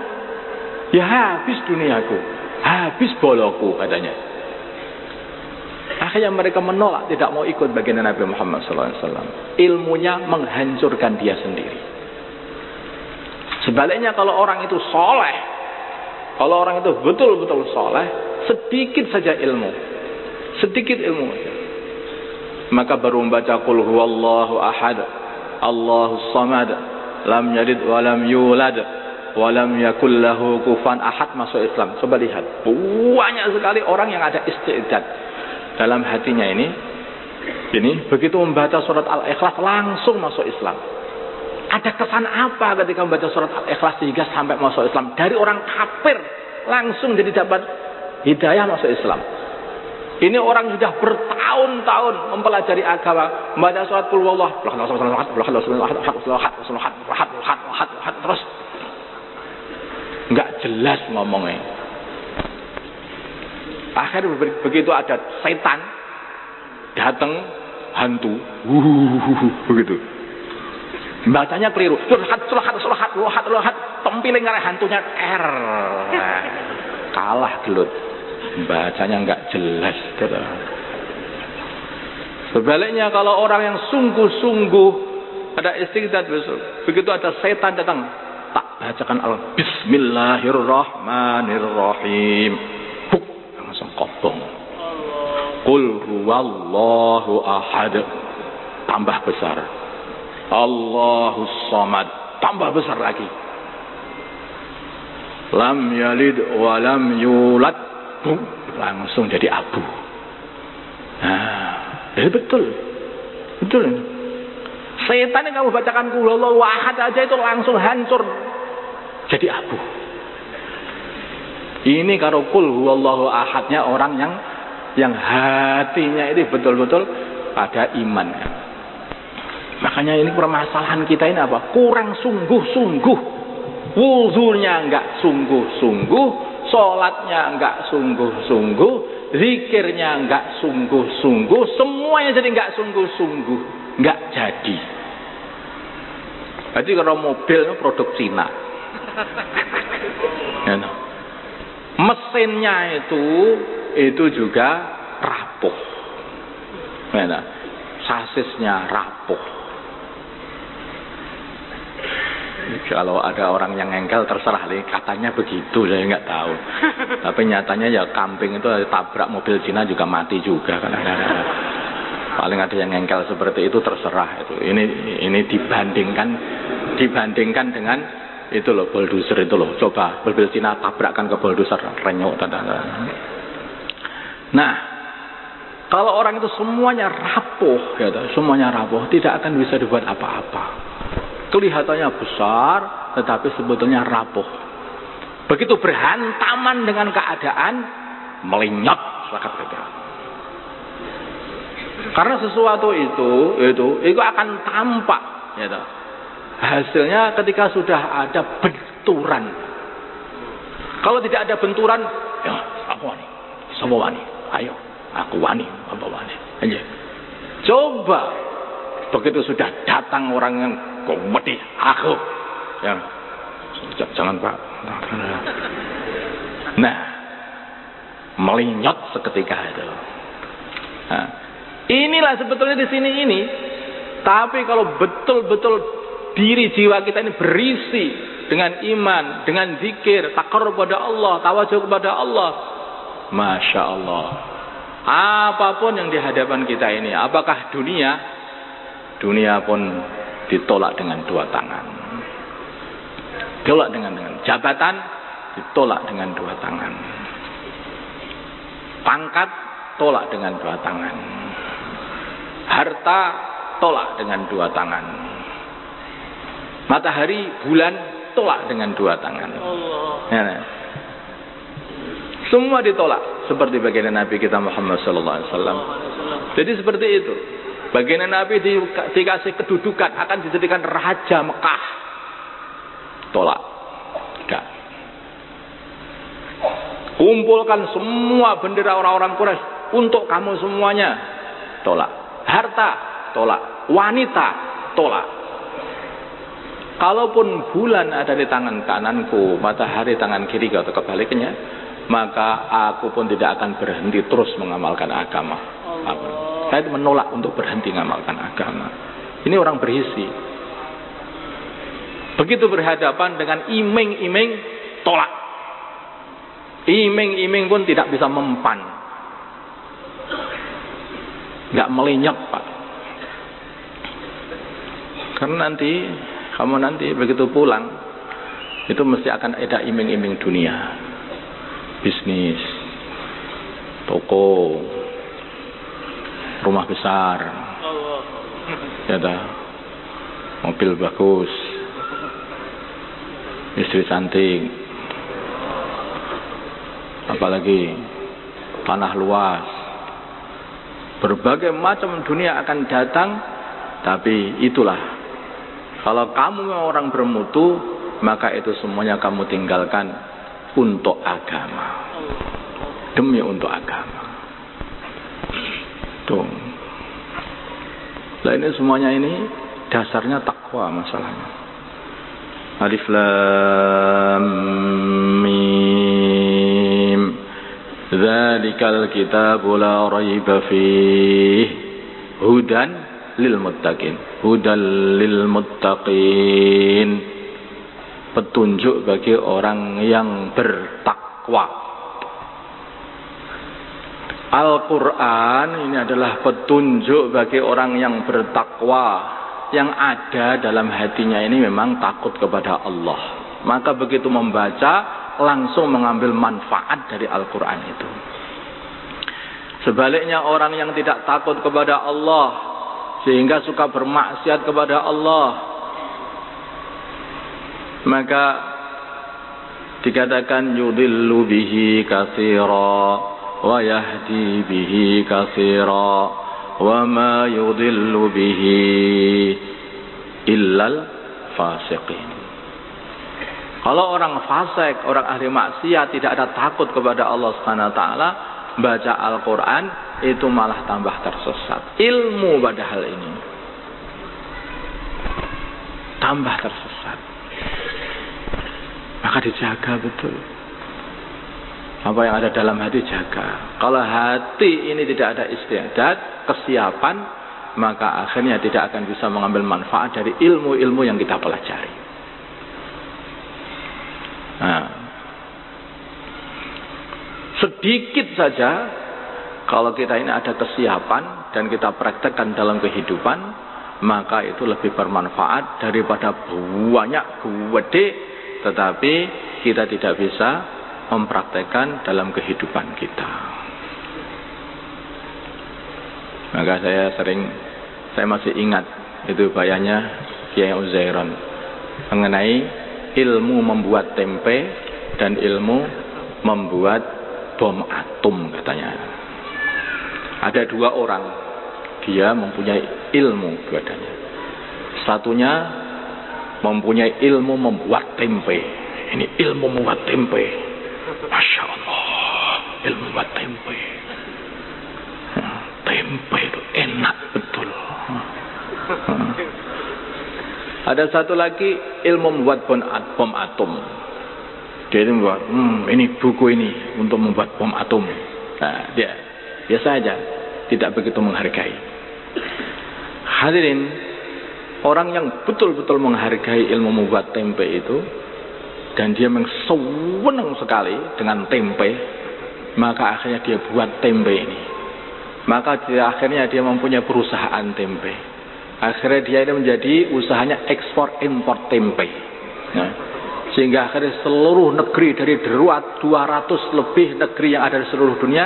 ya habis duniaku, habis boloku katanya. Akhirnya mereka menolak, tidak mau ikut baginda Nabi Muhammad SAW. Ilmunya menghancurkan dia sendiri. Sebaliknya kalau orang itu soleh, kalau orang itu betul-betul soleh, sedikit saja ilmu, sedikit ilmu, maka baru membaca Qul huwallahu ahad, Allahus samad, lam yalid wa lam yulad, wa lam yakul lahu kufuwan ahad, masuk Islam. Coba lihat, banyak sekali orang yang ada isti'dad dalam hatinya ini begitu membaca surat Al-Ikhlas langsung masuk Islam. Ada kesan apa ketika membaca surat Al-Ikhlas sehingga sampai masuk Islam? Dari orang kafir langsung jadi dapat hidayah masuk Islam. Ini orang sudah bertahun-tahun mempelajari agama, membaca surat Qul huwallahu terus nggak jelas ngomongnya. Akhirnya begitu ada setan datang, hantu, begitu. Bacanya keliru. Surhat, tempiling ngarep hantunya kalah gelut. Bacanya enggak jelas. Sebaliknya kalau orang yang sungguh-sungguh ada istighfar besok, begitu ada setan datang, tak bacakan Bismillahirrahmanirrahim. Kobong. Qul huwallahu ahad, tambah besar. Allahus samad, tambah besar lagi. Lam yalid wa lam yulad, langsung jadi abu. Nah, betul. Setan yang kamu bacakan Qul huwallahu ahad aja itu langsung hancur jadi abu. Ini kalau Qul huwallahu ahadnya orang yang hatinya ini betul-betul ada iman. Makanya ini permasalahan kita ini apa? Kurang sungguh-sungguh. Wuzunya enggak sungguh-sungguh, salatnya enggak sungguh-sungguh, zikirnya enggak sungguh-sungguh, semuanya jadi enggak sungguh-sungguh, enggak jadi. Jadi kalau mobil itu produk Cina. Ya, no. Mesinnya itu juga rapuh. Nah, sasisnya rapuh. Kalau ada orang yang ngengkel terserah nih, katanya begitu, saya nggak tahu. Tapi nyatanya ya kambing itu tabrak mobil Cina juga mati juga kan. Paling ada yang ngengkel seperti itu terserah itu. Ini dibandingkan dengan itu loh, bulldozer itu loh. Coba mobil Cina tabrakkan ke bulldozer, renyuk. Nah, kalau orang itu semuanya rapuh, ya, semuanya rapuh, tidak akan bisa dibuat apa-apa. Kelihatannya besar, tetapi sebetulnya rapuh. Begitu berhantaman dengan keadaan, melenyap sepakat beda. Karena sesuatu itu akan tampak, ya. Hasilnya ketika sudah ada benturan. Kalau tidak ada benturan, ya aku wani, semua wani. Ayo, aku wani, apa wani. Aja. Coba begitu sudah datang orang yang komedi, aku, ya, jangan Pak. Nah, melinyot seketika itu. Nah, inilah sebetulnya di sini ini. Tapi kalau betul-betul diri jiwa kita ini berisi dengan iman, dengan zikir, taqarrub kepada Allah, tawajuh kepada Allah, Masya Allah. Apapun yang di hadapan kita ini, apakah dunia pun ditolak dengan dua tangan. Ditolak dengan jabatan, ditolak dengan dua tangan. Pangkat, tolak dengan dua tangan. Harta, tolak dengan dua tangan. Matahari, bulan, tolak dengan dua tangan. Ya, semua ditolak seperti baginda Nabi kita Muhammad sallallahu alaihi wasallam. Jadi seperti itu. Baginda Nabi dikasih kedudukan akan dijadikan raja Mekah. Tolak. Tidak. Kumpulkan semua bendera orang-orang Quraisy untuk kamu semuanya. Tolak. Harta, tolak. Wanita, tolak. Kalaupun bulan ada di tangan kananku, matahari tangan kiri atau kebaliknya, maka aku pun tidak akan berhenti terus mengamalkan agama. Saya menolak untuk berhenti mengamalkan agama. Ini orang berisi. Begitu berhadapan dengan iming-iming, tolak. Iming-iming pun tidak bisa mempan. Nggak melenyap, Pak. Karena kamu nanti begitu pulang, itu mesti akan ada iming-iming dunia. Bisnis, toko, rumah besar, ya dah, mobil bagus, istri cantik, apalagi tanah luas. Berbagai macam dunia akan datang, tapi itulah, kalau kamu orang bermutu, maka itu semuanya kamu tinggalkan untuk agama, demi untuk agama. Tuh. Nah, ini semuanya ini dasarnya takwa masalahnya. Alif Lam Mim. Dzalikal kitabu la raiba fihi hudan lil muttaqin. Hudan lil muttaqin. Petunjuk bagi orang yang bertakwa. Al-Quran ini adalah petunjuk bagi orang yang bertakwa, yang ada dalam hatinya ini memang takut kepada Allah. Maka begitu membaca langsung mengambil manfaat dari Al-Quran itu. Sebaliknya orang yang tidak takut kepada Allah sehingga suka bermaksiat kepada Allah, maka dikatakan yudillu bihi katsira wa yahdi bihi katsira wa ma yudillu bihi illal fasiqin. Kalau orang fasik, orang ahli maksiat tidak ada takut kepada Allah Subhanahu wa taala, baca Al-Qur'an itu malah tambah tersesat. Ilmu pada hal ini tambah tersesat. Maka dijaga betul. Apa yang ada dalam hati jaga. Kalau hati ini tidak ada istiadat, kesiapan, maka akhirnya tidak akan bisa mengambil manfaat dari ilmu-ilmu yang kita pelajari. Nah, sedikit saja kalau kita ini ada kesiapan dan kita praktekkan dalam kehidupan, maka itu lebih bermanfaat daripada banyak gede tetapi kita tidak bisa mempraktekkan dalam kehidupan kita. Maka saya masih ingat itu bayanya Kiai Uzairon mengenai ilmu membuat tempe dan ilmu membuat bom atom katanya. Ada dua orang, dia mempunyai ilmu dua-duanya. Satunya mempunyai ilmu membuat tempe. Ini ilmu membuat tempe. Masya Allah, ilmu membuat tempe. Tempe itu enak betul. Ada satu lagi ilmu membuat bom atom. Dia itu membuat, ini buku ini untuk membuat bom atom. Nah, dia biasa aja, tidak begitu menghargai. Hadirin, orang yang betul-betul menghargai ilmu membuat tempe itu, dan dia senang sekali dengan tempe, maka akhirnya dia buat tempe ini. Maka akhirnya dia mempunyai perusahaan tempe. Akhirnya dia ini menjadi usahanya ekspor impor tempe. Nah, sehingga akhirnya seluruh negeri dari 200 lebih negeri yang ada di seluruh dunia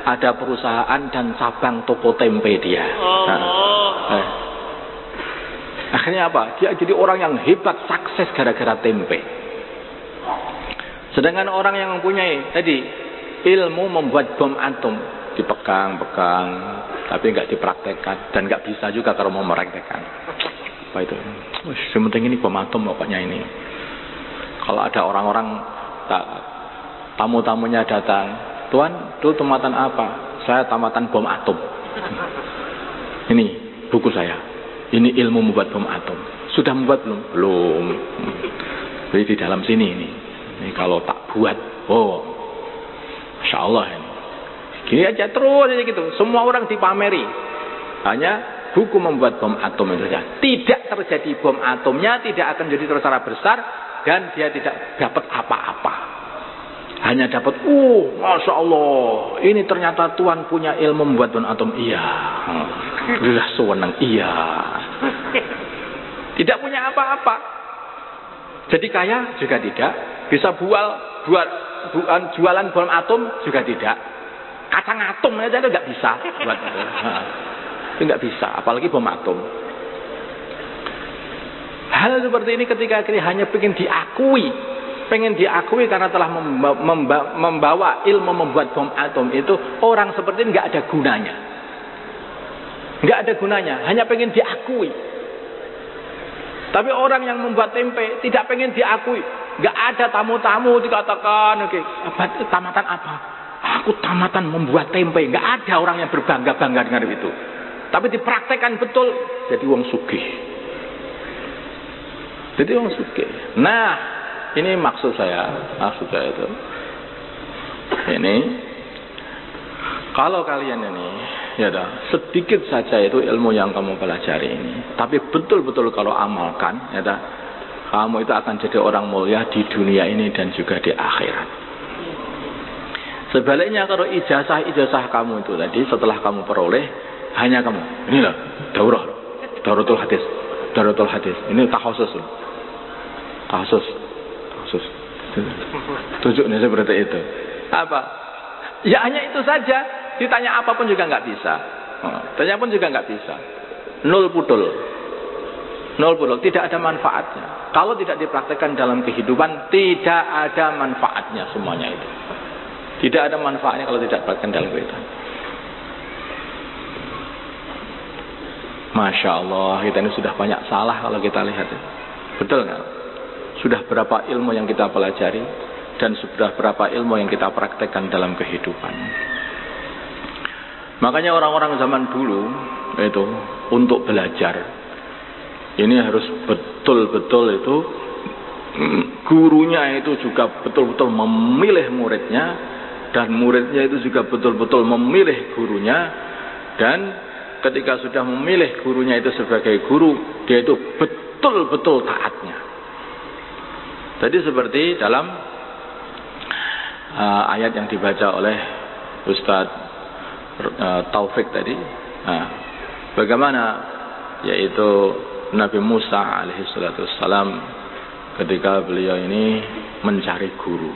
ada perusahaan dan cabang toko tempe dia. Nah, akhirnya apa? Dia jadi orang yang hebat, sukses gara-gara tempe. Sedangkan orang yang mempunyai tadi ilmu membuat bom atom, dipegang-pegang, tapi nggak dipraktekkan dan nggak bisa juga kalau mau mempraktekkan. Apa itu? Sementing ini bom atom pokoknya ini. Kalau ada orang-orang tamu-tamunya datang, Tuan, itu tamatan apa? Saya tamatan bom atom. Ini buku saya. Ini ilmu membuat bom atom. Sudah membuat belum? Belum. Jadi di dalam sini ini. Ini kalau tak buat, Masya Allah ini. Gini aja terus aja gitu. Semua orang dipameri. Hanya buku membuat bom atom itu saja. Tidak terjadi bom atomnya, tidak akan jadi tersebar besar, dan dia tidak dapat apa-apa. Hanya dapat, Masya Allah, ini ternyata Tuhan punya ilmu membuat bom atom. Iya. Alhamdulillah sewenang. Iya. Tidak punya apa-apa. Jadi kaya juga tidak. Bisa jualan bom atom juga tidak. Kacang atom aja itu nggak bisa buat itu. Itu nggak bisa, apalagi bom atom. Hal seperti ini ketika kita hanya pengen diakui karena telah membawa ilmu membuat bom atom itu, orang seperti ini nggak ada gunanya. Nggak ada gunanya, hanya pengen diakui. Tapi orang yang membuat tempe tidak pengen diakui. Nggak ada tamu-tamu dikatakan, tamatan apa? Aku tamatan membuat tempe. Nggak ada orang yang berbangga-bangga dengan itu. Tapi dipraktekkan betul, jadi wong sugih. Jadi wong sugih. Nah, ini maksud saya itu. Ini kalau kalian ini sedikit saja itu ilmu yang kamu pelajari ini, tapi betul-betul kalau amalkan, kamu itu akan jadi orang mulia di dunia ini dan juga di akhirat. Sebaliknya kalau ijazah kamu itu tadi setelah kamu peroleh, hanya kamu, inilah dauratul hadis, ini takhusus. Tunjuknya seperti itu. Apa? Ya hanya itu saja. Ditanya apapun juga nggak bisa. Tanya pun juga nggak bisa. Nol pudul. Tidak ada manfaatnya. Kalau tidak dipraktekkan dalam kehidupan, tidak ada manfaatnya semuanya itu. Tidak ada manfaatnya kalau tidak dipraktekkan dalam kehidupan. Masya Allah, kita ini sudah banyak salah kalau kita lihat. Betul nggak? Sudah berapa ilmu yang kita pelajari dan sudah berapa ilmu yang kita praktekkan dalam kehidupan. Makanya orang-orang zaman dulu itu untuk belajar ini harus betul-betul itu gurunya itu juga betul-betul memilih muridnya, dan muridnya itu juga betul-betul memilih gurunya, dan ketika sudah memilih gurunya itu sebagai guru, dia itu betul-betul taatnya. Jadi seperti dalam ayat yang dibaca oleh Ustadz Taufik tadi, bagaimana yaitu Nabi Musa alaihissalam ketika beliau ini mencari guru,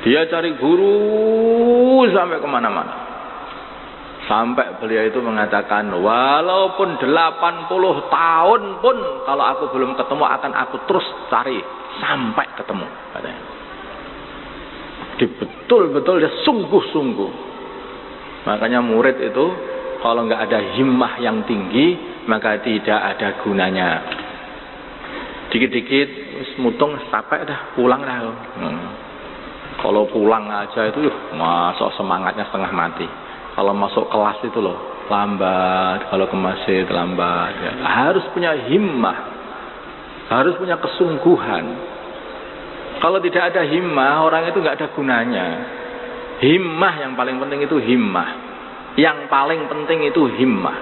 dia cari guru sampai kemana-mana, sampai beliau itu mengatakan, walaupun 80 tahun pun kalau aku belum ketemu, akan aku terus cari sampai ketemu, katanya. Betul-betul dia sungguh-sungguh. Makanya murid itu kalau nggak ada himmah yang tinggi, maka tidak ada gunanya. Dikit-dikit mutung capek dah, pulang dah. Kalau pulang aja itu masuk semangatnya setengah mati. Kalau masuk kelas itu loh lambat, kalau ke masjid lambat. Ya. Harus punya himmah, harus punya kesungguhan. Kalau tidak ada himmah, orang itu nggak ada gunanya. Himmah yang paling penting itu himmah. Yang paling penting itu himmah.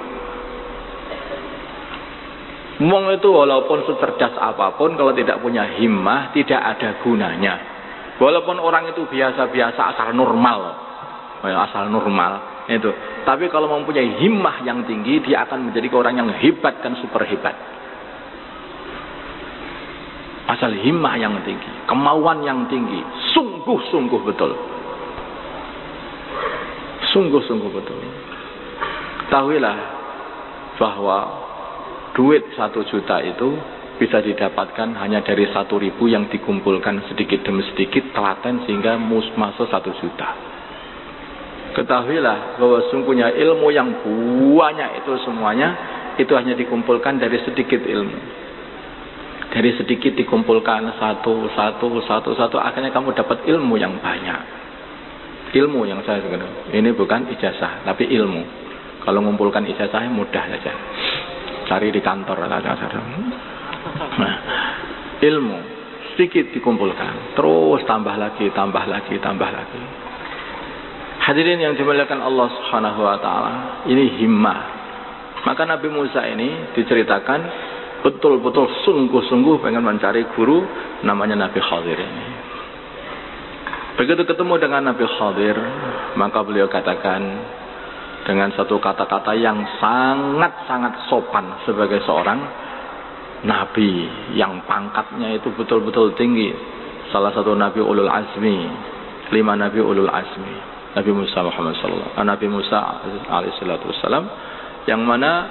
Wong itu walaupun secerdas apapun, kalau tidak punya himmah, tidak ada gunanya. Walaupun orang itu biasa-biasa asal normal itu, tapi kalau mempunyai himmah yang tinggi, dia akan menjadi orang yang hebat dan super hebat. Asal himmah yang tinggi, kemauan yang tinggi, sungguh-sungguh betul. Sungguh-sungguh betul. Ketahuilah bahwa duit 1 juta itu bisa didapatkan hanya dari 1.000 yang dikumpulkan sedikit demi sedikit telaten sehingga masuk 1 juta. Ketahuilah bahwa sungguhnya ilmu yang banyak itu semuanya itu hanya dikumpulkan dari sedikit ilmu. Dari sedikit dikumpulkan satu, akhirnya kamu dapat ilmu yang banyak. Ilmu yang saya sebenarnya ini bukan ijazah, tapi ilmu. Kalau mengumpulkan ijazah mudah saja. Cari di kantor saja. Nah, ilmu sedikit dikumpulkan, terus tambah lagi. Hadirin yang dimuliakan Allah Subhanahu wa taala, ini himmah. Maka Nabi Musa ini diceritakan betul-betul sungguh-sungguh pengen mencari guru namanya Nabi Khadir ini. Begitu ketemu dengan Nabi Khadir, maka beliau katakan dengan satu kata-kata yang sangat-sangat sopan sebagai seorang nabi yang pangkatnya itu betul-betul tinggi. Salah satu nabi ulul azmi, 5 nabi ulul azmi. Nabi Musa Muhammad sallallahu Nabi Musa alaihissalatu wassalam, yang mana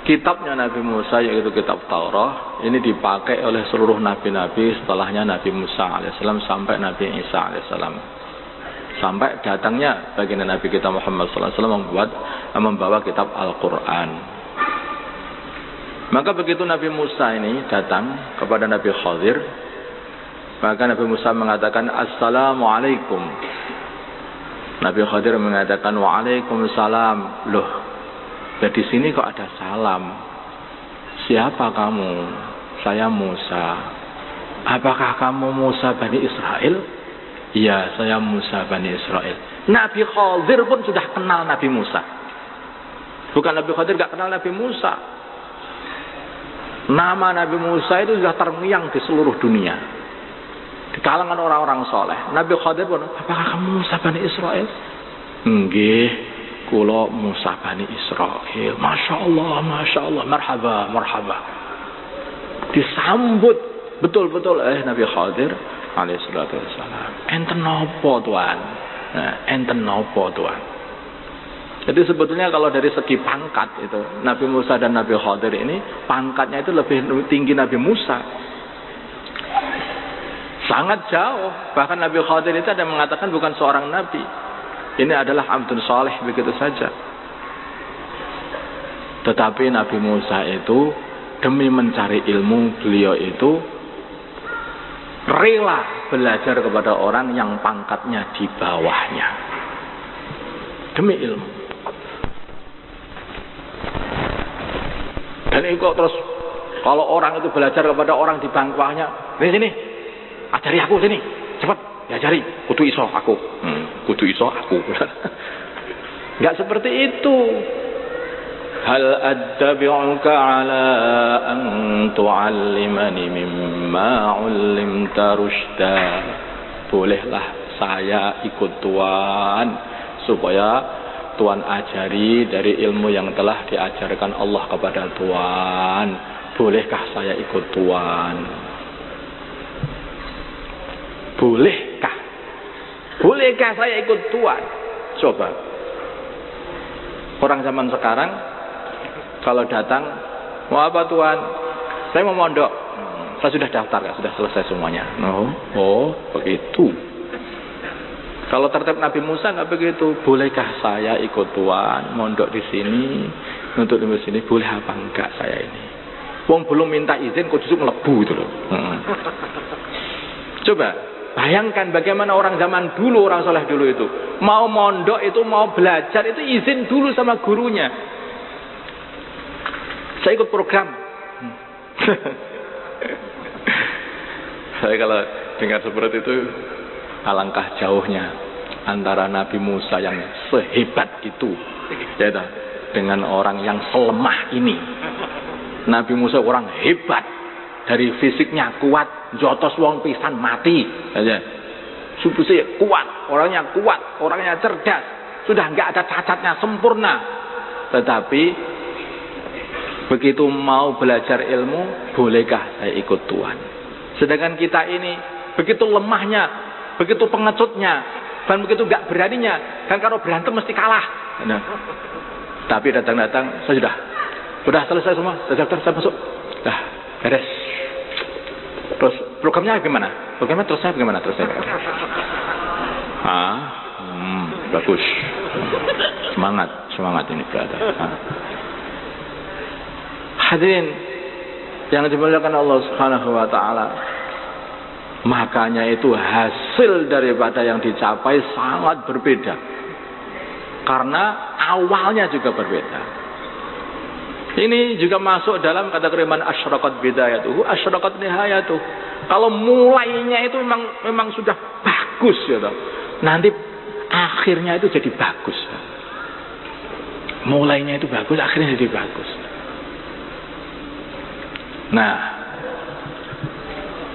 kitabnya Nabi Musa yaitu kitab Taurat ini dipakai oleh seluruh nabi-nabi setelahnya Nabi Musa alaihissalam sampai Nabi Isa alaihissalam, sampai datangnya baginda Nabi kita Muhammad sallallahu alaihi wasallam membawa kitab Al-Qur'an. Maka begitu Nabi Musa ini datang kepada Nabi Khadir, maka Nabi Musa mengatakan Assalamualaikum. Nabi Khadir mengatakan Waalaikumsalam. Loh, ya di sini kok ada salam? Siapa kamu? Saya Musa. Apakah kamu Musa Bani Israel? Iya, saya Musa Bani Israel. Nabi Khadir pun sudah kenal Nabi Musa. Bukan Nabi Khadir gak kenal Nabi Musa. Nama Nabi Musa itu sudah terngiang di seluruh dunia, di kalangan orang-orang soleh. Nabi Khadir pun, apakah kamu Musa Bani Israel? Nggih, kula Musa Bani Israel. Masya Allah, marhaba. Disambut betul-betul Nabi Khadir alaihissalatu wassalam. Enten nopo tuan? Enten nopo tuan? Jadi sebetulnya kalau dari segi pangkat itu, Nabi Musa dan Nabi Khadir ini pangkatnya itu lebih tinggi Nabi Musa. Sangat jauh. Bahkan Nabi Khadir itu ada yang mengatakan bukan seorang nabi, ini adalah abdun saleh begitu saja. Tetapi Nabi Musa itu demi mencari ilmu, beliau itu rela belajar kepada orang yang pangkatnya di bawahnya demi ilmu. Dan itu terus kalau orang itu belajar kepada orang di bawahnya, sini ajari aku sini, cepat diajari, kudu iso aku. Enggak seperti itu. Hal attabi'uka ala an tu'allimani mimma 'ullimta rusyda. Bolehlah saya ikut Tuhan supaya Tuhan ajari dari ilmu yang telah diajarkan Allah kepada Tuhan. Bolehkah saya ikut Tuhan? Bolehkah saya ikut Tuhan? Coba. Orang zaman sekarang kalau datang, mau apa Tuhan? Saya mau mondok. Saya sudah daftar, sudah selesai semuanya. Oh, begitu. Kalau tertib Nabi Musa nggak begitu. Bolehkah saya ikut Tuhan, mondok di sini, untuk di sini, boleh apa enggak saya ini? Wong belum minta izin kok justru melebu itu loh. Coba bayangkan bagaimana orang zaman dulu, orang soleh dulu itu mau mondok itu, mau belajar itu izin dulu sama gurunya. Saya ikut program. Saya kalau dengar seperti itu, alangkah jauhnya antara Nabi Musa yang sehebat itu ya, dengan orang yang selemah ini. Nabi Musa orang hebat, dari fisiknya kuat, jotos wong pisan mati aja. Subusnya kuat, orangnya cerdas, sudah enggak ada cacatnya, sempurna. Tetapi begitu mau belajar ilmu, bolehkah saya ikut Tuhan? Sedangkan kita ini begitu lemahnya, begitu pengecutnya, dan begitu enggak beraninya, dan kalau berantem mesti kalah. Nah, tapi datang-datang, saya sudah selesai semua, sudah daftar, saya masuk, dah beres. Terus programnya gimana? Programnya terusnya bagaimana terusnya? bagus. Semangat ini berada. Hadirin yang dimuliakan Allah Subhanahu wa taala. Makanya itu hasil daripada yang dicapai sangat berbeda. Karena awalnya juga berbeda. Ini juga masuk dalam kategori man asyraqat bidayatuhu asyraqat nihayatuh. Kalau mulainya itu memang sudah bagus ya toh. Nanti akhirnya itu jadi bagus. Mulainya itu bagus, akhirnya jadi bagus. Nah,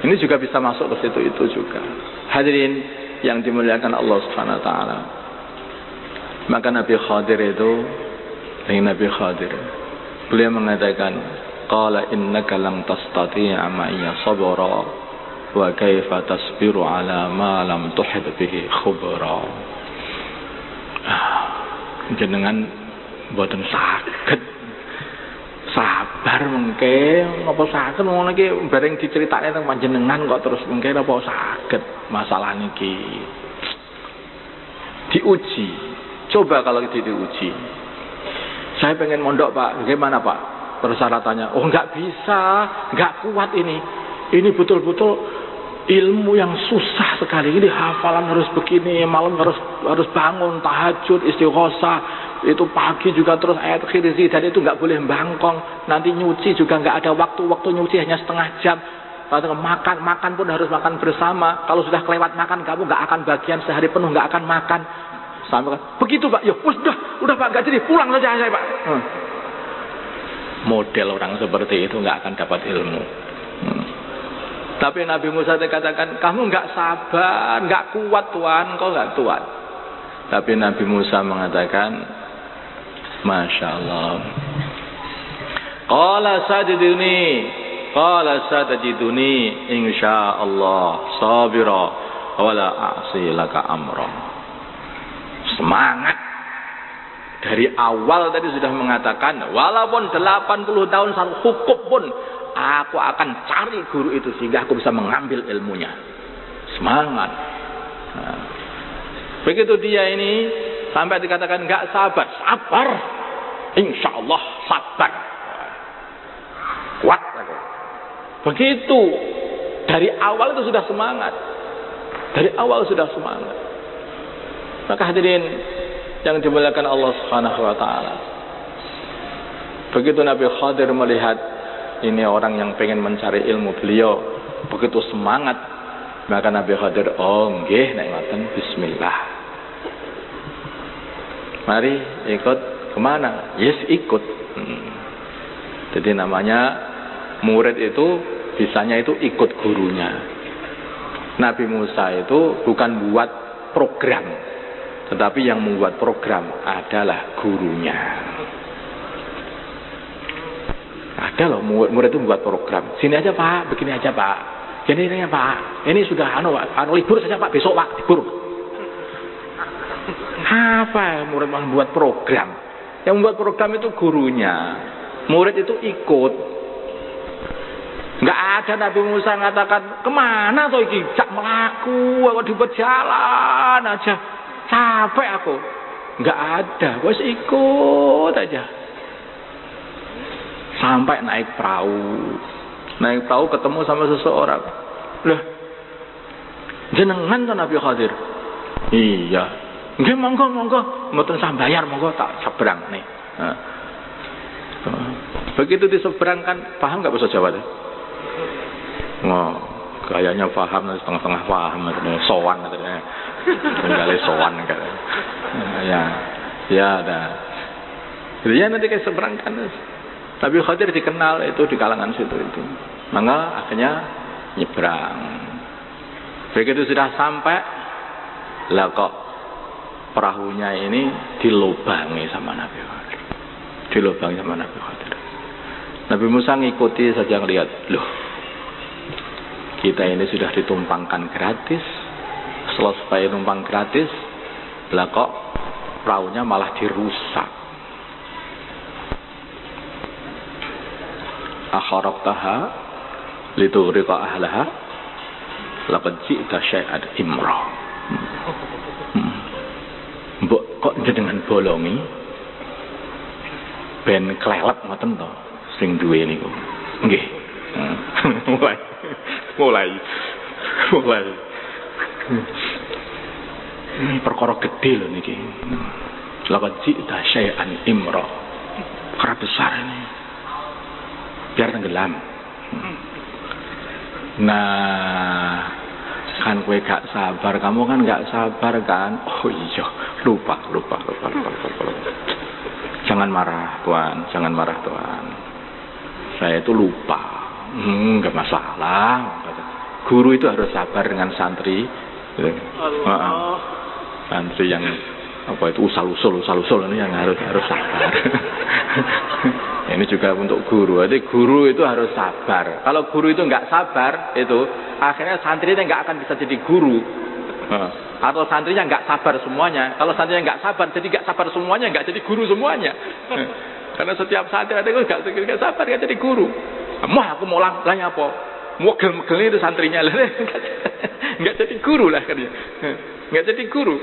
ini juga bisa masuk ke situ itu juga. Hadirin yang dimuliakan Allah Subhanahu wa taala. Maka Nabi Khadir itu, Nabi Khadir, beliau mengatakan, qala innaka lam tastati'a ma'iya sabra wa kaifa tasbiru ala ma lam tuhid bihi khubra. Jenengan mboten saged sabar mengke apa saged ngono iki bareng diceritakne teng panjenengan kok terus mengke apa saged masalah niki diuji. Coba kalau diuji, saya pengen mondok Pak, bagaimana Pak persyaratannya? Oh nggak bisa, nggak kuat ini betul-betul ilmu yang susah sekali. Ini hafalan harus begini, malam harus bangun tahajud istighosah, itu pagi juga terus ayat khirzi, dan itu nggak boleh bangkong. Nanti nyuci juga nggak ada waktu nyuci hanya setengah jam. Makan pun harus makan bersama. Kalau sudah kelewat makan, kamu nggak akan bagian sehari penuh nggak akan makan. Sampai begitu Pak, ya udah Pak, nggak jadi, pulang saja saya Pak. Model orang seperti itu nggak akan dapat ilmu. Tapi Nabi Musa dikatakan, kamu nggak sabar, nggak kuat Tuhan, kau nggak kuat. Tapi Nabi Musa mengatakan, Masya Allah, Qala satajiduni insya Allah sabira wala a'si laka amra. Semangat. Dari awal tadi sudah mengatakan, walaupun 80 tahun satu hukum pun, aku akan cari guru itu sehingga aku bisa mengambil ilmunya. Semangat. Nah, begitu dia ini sampai dikatakan nggak sabar, insya Allah sabar. Kuat aku. Begitu dari awal itu sudah semangat. Maka hadirin yang dimuliakan Allah Subhanahu wa taala. Begitu Nabi Khadir melihat ini orang yang pengen mencari ilmu, beliau begitu semangat, maka Nabi Khadir, oh nggih nek ngoten bismillah. Mari ikut kemana? Yes, ikut. Jadi namanya murid itu bisanya itu ikut gurunya. Nabi Musa itu bukan buat program, tetapi yang membuat program adalah gurunya. Ada loh murid itu membuat program. Sini aja Pak, begini aja Pak. Ini Pak. Ini sudah libur saja Pak, besok Pak libur. Apa murid membuat program? Yang membuat program itu gurunya. Murid itu ikut. Enggak ada Nabi Musa mengatakan, "Kemana toh iki? Jak melaku, aku di berjalan aja. Capek aku." Enggak ada, wis ikut aja. Sampai naik perahu ketemu sama seseorang. Lah, jenengan to Nabi Khadir? Iya. Nggih monggo, mboten sah bayar, monggo tak seberang nih. Nah. Begitu diseberangkan, paham enggak bahasa Jawa tuh? Wah, kayaknya paham, setengah-setengah paham, sowan katanya. Tinggal sowan katanya. Ya dah. Jadi ya nanti kayak seberangkan. Nabi Khadir dikenal itu di kalangan situ itu. Maka akhirnya nyebrang. Begitu sudah sampai, lah kok perahunya ini dilubangi sama Nabi Khadir. Nabi Musa ngikuti saja ngelihat, loh, kita ini sudah ditumpangkan gratis. Selesai numpang gratis, lah kok perahunya malah dirusak. Akharaqtaha lituriqa ahlaha laqad ji'ta syai'an imra. Mbok jenengan bolongi ben klelep ngoten to sing duwe niku. Nggih. Mulai. Ini perkara gede lho niki. Laqad ji'ta syai'an imra. Perkara besar ini. Biar tenggelam. Nah, kan kowe gak sabar, kamu kan gak sabar kan? Oh iya, lupa. Jangan marah, Tuan. Jangan marah, Tuan. Saya itu lupa. Gak masalah. Guru itu harus sabar dengan santri. Santri yang apa itu usal-usul ini yang harus sabar. Ini juga untuk guru. Jadi guru itu harus sabar. Kalau guru itu nggak sabar, itu akhirnya santrinya nggak akan bisa jadi guru. Atau santrinya nggak sabar semuanya. Kalau santrinya nggak sabar, jadi nggak sabar semuanya, nggak jadi guru semuanya. Karena setiap santri itu nggak sabar, nggak jadi guru. Aku mau langnya apa? Mau gel itu santrinya lah. Nggak jadi guru lah katanya. Nggak jadi guru.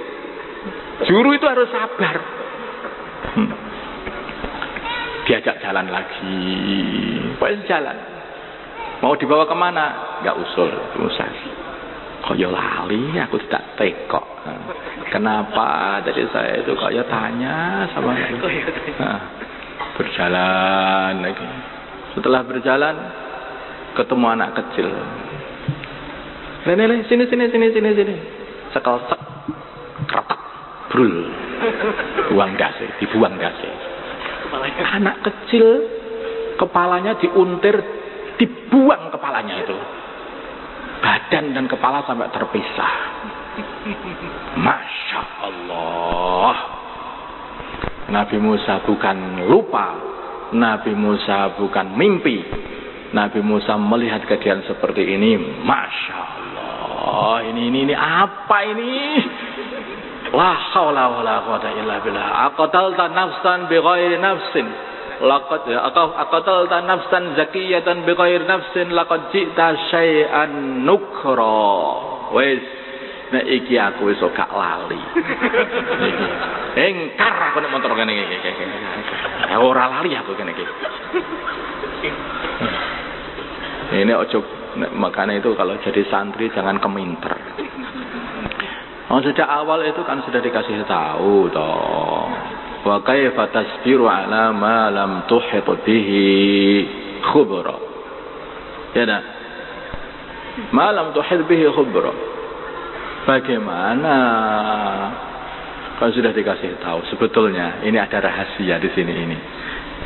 Guru itu harus sabar. Diajak jalan lagi, pokoknya jalan. Mau dibawa kemana? Nggak usah. Kok ya lali, aku tidak tekok. Kenapa? Jadi saya itu kok ya tanya sama berjalan lagi. Setelah berjalan, ketemu anak kecil. Lene, sini. Sekelsek, kretek, brul. Dibuang dasi. Anak kecil kepalanya diuntir, dibuang kepalanya itu. Badan dan kepala sampai terpisah. Masya Allah. Nabi Musa bukan lupa, Nabi Musa bukan mimpi. Nabi Musa melihat kejadian seperti ini. Masya Allah. Ini apa ini? La haula wala quwwata illa billah. Aqtalta nafsan bighairi nafsin. Aqtalta nafsan zakiyatan bighairi nafsin laqad ji'ta syai'an nukra. Wis nek iki aku wis gak lali. Engkar aku nek motor kene iki. Ora lali aku kene iki. Ini ojo, makanya itu kalau jadi santri jangan keminter. Sejak awal itu kan sudah dikasih tahu toh. Wa kaifa tasbiru ala ma lam tuhit bihi khubra. Ya dah. Ma lam tuhit bihi khubra. Bagaimana? Kan sudah dikasih tahu. Sebetulnya ini ada rahasia di sini ini.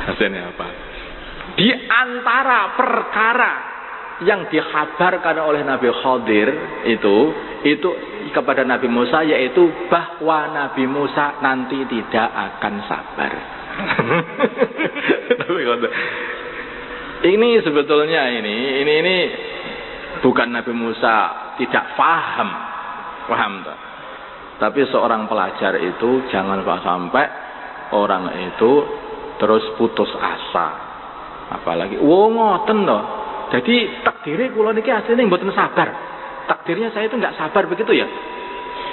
Rahasianya apa? Di antara perkara yang dikhabarkan oleh Nabi Khadir itu kepada Nabi Musa, yaitu bahwa Nabi Musa nanti tidak akan sabar. Ini sebetulnya ini bukan Nabi Musa tidak paham tak? Tapi seorang pelajar itu jangan sampai orang itu terus putus asa. Apalagi ngoten loh. Jadi takdirnya kula niki asline mboten sabar. Takdirnya saya itu enggak sabar begitu ya.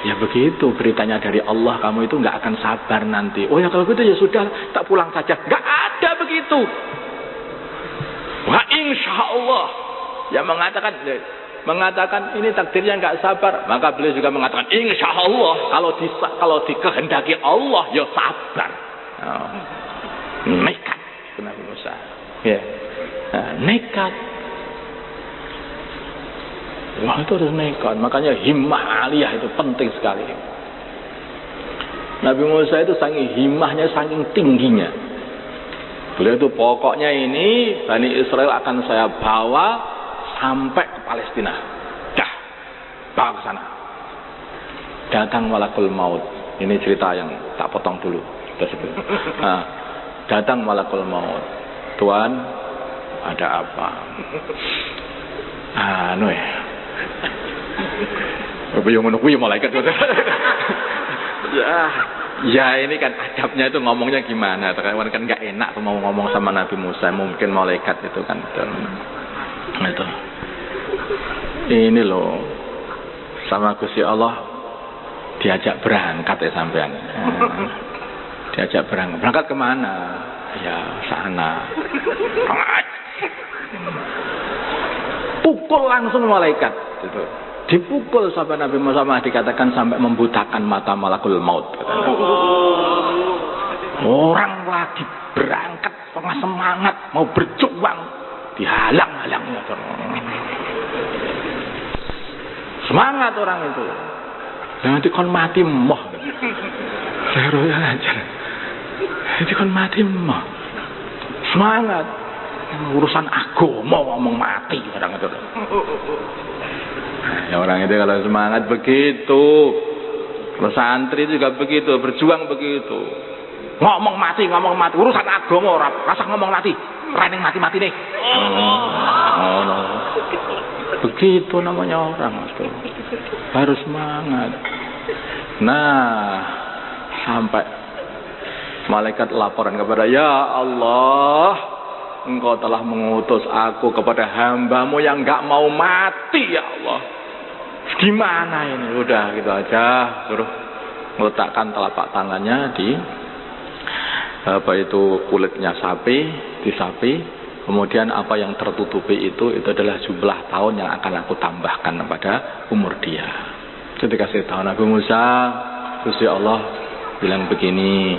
Ya begitu beritanya dari Allah, kamu itu enggak akan sabar nanti. Oh ya kalau gitu ya sudah, tak pulang saja. Enggak ada begitu. Wah insyaallah. Yang mengatakan ini takdirnya enggak sabar, maka beliau juga mengatakan insyaallah kalau dikehendaki Allah ya sabar. Nekat Nabi Musa. Ya. Nekat. Wah itu harus nekat. Makanya himmah aliyah itu penting sekali. Nabi Musa itu saking himmahnya, saking tingginya. Beliau itu pokoknya ini Bani Israel akan saya bawa sampai ke Palestina. Dah, bawa ke sana. Datang malakul maut. Ini cerita yang tak potong dulu. Datang malakul maut. Tuan, ada apa? Malaikat. Ya ini kan adabnya itu ngomongnya gimana? Kan nggak enak mau ngomong sama Nabi Musa. Mungkin malaikat itu kan. Itu. Ini loh, sama Gusti Allah diajak berangkat ya sampean. Diajak berangkat. Berangkat kemana? Ya sana. Pukul langsung malaikat. Gitu. Dipukul sampai Nabi Musa dikatakan sampai membutakan mata malakul maut. Orang lagi berangkat tengah semangat mau berjuang dihalang-halang. Semangat orang itu. Nanti kon mati moh. Seru aja. Nanti kon mati moh. Semangat. Urusan agama ngomong mati orang itu. Ya orang itu kalau semangat begitu. Kalau santri juga begitu, berjuang begitu. Ngomong mati, urusan agama ora rasa ngomong mati. Reneng mati-mati nih. Begitu namanya orang, Mas. Harus semangat. Nah, sampai malaikat laporan kepada, ya Allah, Engkau telah mengutus aku kepada hamba-Mu yang enggak mau mati, ya Allah. Gimana ini? Udah gitu aja, suruh meletakkan telapak tangannya di kulitnya sapi, di sapi. Kemudian apa yang tertutupi itu adalah jumlah tahun yang akan aku tambahkan pada umur dia. Ketika saya tahu Nabi Musa, terus ya Allah bilang begini,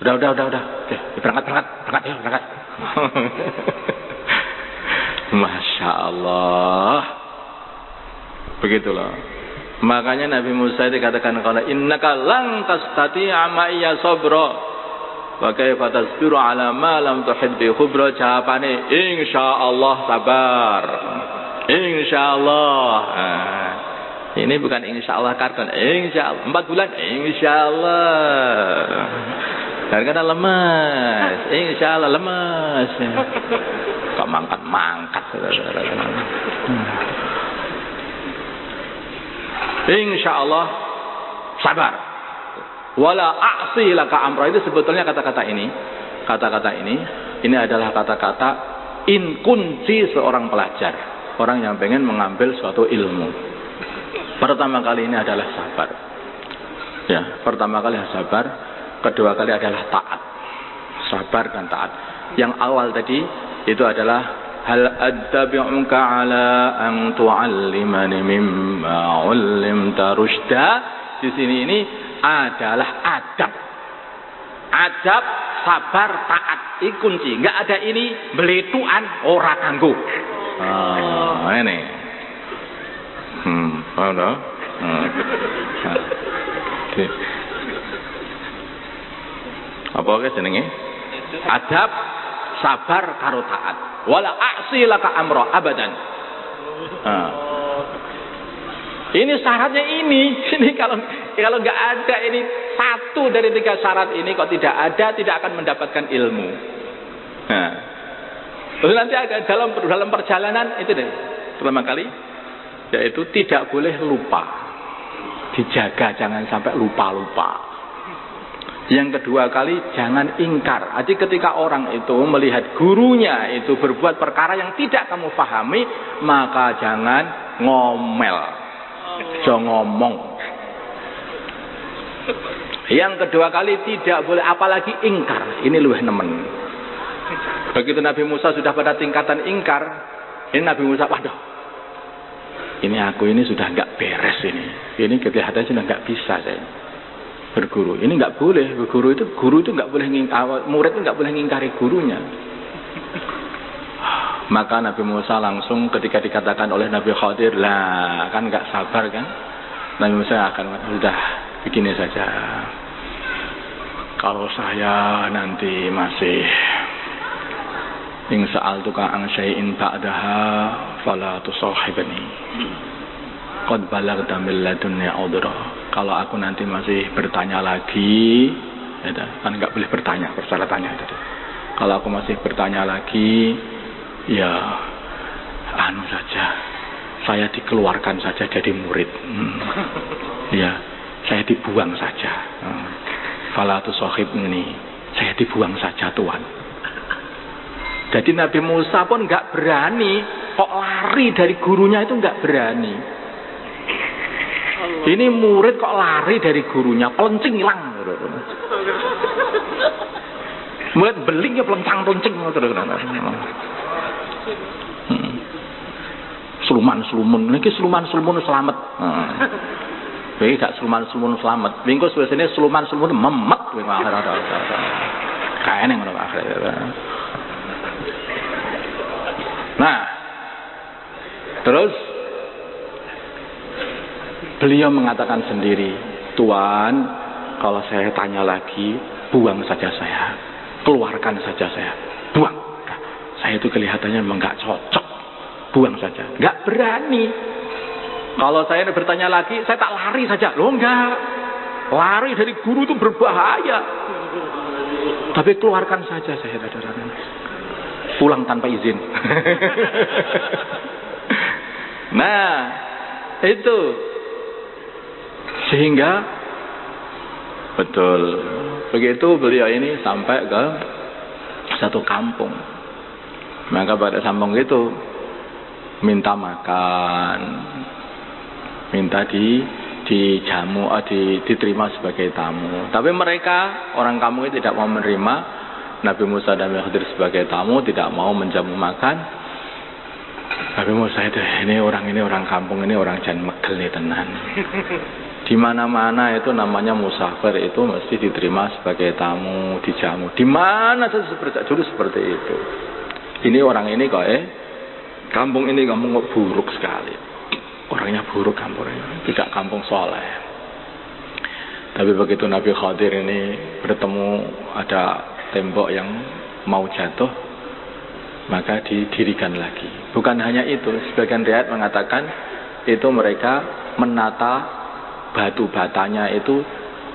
udah. Oke, berangkat. Masya Allah. Begitulah. Makanya Nabi Musa dikatakan kalau innaka lan tastati'a ma'iya sabra. Wa kaifa tasbiru ala ma lam tuhid bi khubra. Jawabane insyaallah sabar. Insyaallah. Ini bukan insyaallah karton. Insyaallah 4 bulan insyaallah. Karena lemas. Insyaallah lemas. Kok mangkat. Insyaallah sabar. Wala a'si laka amra. Itu sebetulnya kata-kata ini adalah kata-kata in kunci seorang pelajar, orang yang pengen mengambil suatu ilmu. Pertama kali ini adalah sabar. Ya, pertama kali sabar, kedua kali adalah taat. Sabar dan taat. Yang awal tadi itu adalah hal attabi'uka ala an tu'allimani mimma 'ullimta rusyda. Di sini ini adalah adab, sabar, taat. Ini kunci. Enggak ada ini beletuan ora kanggo. Ini. Ada. Apa ke jenenge? Adab, sabar karo taat. Wala a'si laka amra abadan. Ini syaratnya ini kalau nggak ada ini satu dari 3 syarat ini kok tidak ada, tidak akan mendapatkan ilmu. Nah, terus nanti ada dalam perjalanan itu deh pertama kali, yaitu tidak boleh lupa, dijaga jangan sampai lupa. Yang kedua kali jangan ingkar. Jadi ketika orang itu melihat gurunya itu berbuat perkara yang tidak kamu pahami, maka jangan ngomel. Jangan ngomong. Yang kedua kali tidak boleh apalagi ingkar. Ini luwih nemen. Begitu Nabi Musa sudah pada tingkatan ingkar, ini Nabi Musa, waduh, ini aku ini sudah nggak beres ini. Ini kelihatannya sudah nggak bisa saya berguru. Ini nggak boleh. Guru itu nggak boleh murid itu nggak boleh ngingkari gurunya. Maka Nabi Musa langsung ketika dikatakan oleh Nabi Khadir, lah kan nggak sabar kan? Nabi Musa akan sudah begini saja. Kalau saya nanti masih sa'altuka an syai'in ba'daha fala tusahibni. Qad balagta min ladunni udra. Kalau aku nanti masih bertanya lagi, ya kan nggak boleh bertanya, persyaratannya itu. Kalau aku masih bertanya lagi, ya saja, saya dikeluarkan saja jadi murid. Ya, saya dibuang saja. Fala tusahibni, saya dibuang saja Tuhan. Jadi Nabi Musa pun nggak berani, kok lari dari gurunya itu nggak berani. Ini murid kok lari dari gurunya, pelencing hilang. Mulet beling ya pelentang-pencing terus. Sluman-slumun niki sluman-slumun selamat. Kowe gak sluman-slumun selamat. Mingko biasane sluman-slumun memet kowe akhirat. Kaene ngono akhirat. Nah, terus beliau mengatakan sendiri, Tuhan, kalau saya tanya lagi, buang saja saya, keluarkan saja saya, buang. Nah, saya itu kelihatannya memang gak cocok, buang saja, gak berani. Kalau saya bertanya lagi, saya tak lari saja, loh enggak, lari dari guru itu berbahaya. Tapi keluarkan saja saya, pulang tanpa izin. Nah, itu sehingga betul begitu beliau ini sampai ke satu kampung. Maka pada kampung itu minta makan, minta dijamu, diterima sebagai tamu. Tapi mereka orang kampung itu tidak mau menerima Nabi Musa dan Khidir sebagai tamu, tidak mau menjamu makan. Nabi Musa itu ini orang kampung ini orang jan megel nih tenan. Di mana-mana itu namanya musafir itu mesti diterima sebagai tamu, dijamu. Di mana saja seperti itu. Ini orang ini kok kampung ini kampung buruk sekali. Orangnya buruk kampung ini, tidak kampung soleh. Tapi begitu Nabi Khidir ini bertemu ada tembok yang mau jatuh, maka didirikan lagi. Bukan hanya itu, sebagian riwayat mengatakan itu mereka menata batu batanya itu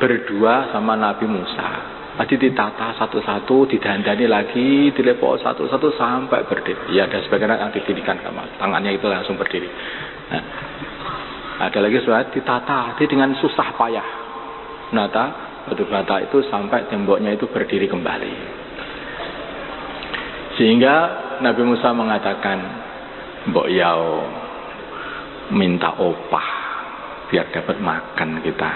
berdua sama Nabi Musa. Tadi ditata satu-satu, didandani lagi, dilepok satu-satu sampai berdiri. Ya, ada sebagian yang didirikan sama tangannya itu langsung berdiri. Nah, ada lagi surat ditata, dengan susah payah. Menata batu bata itu sampai temboknya itu berdiri kembali. Sehingga Nabi Musa mengatakan, mbok yao minta opah biar dapat makan kita.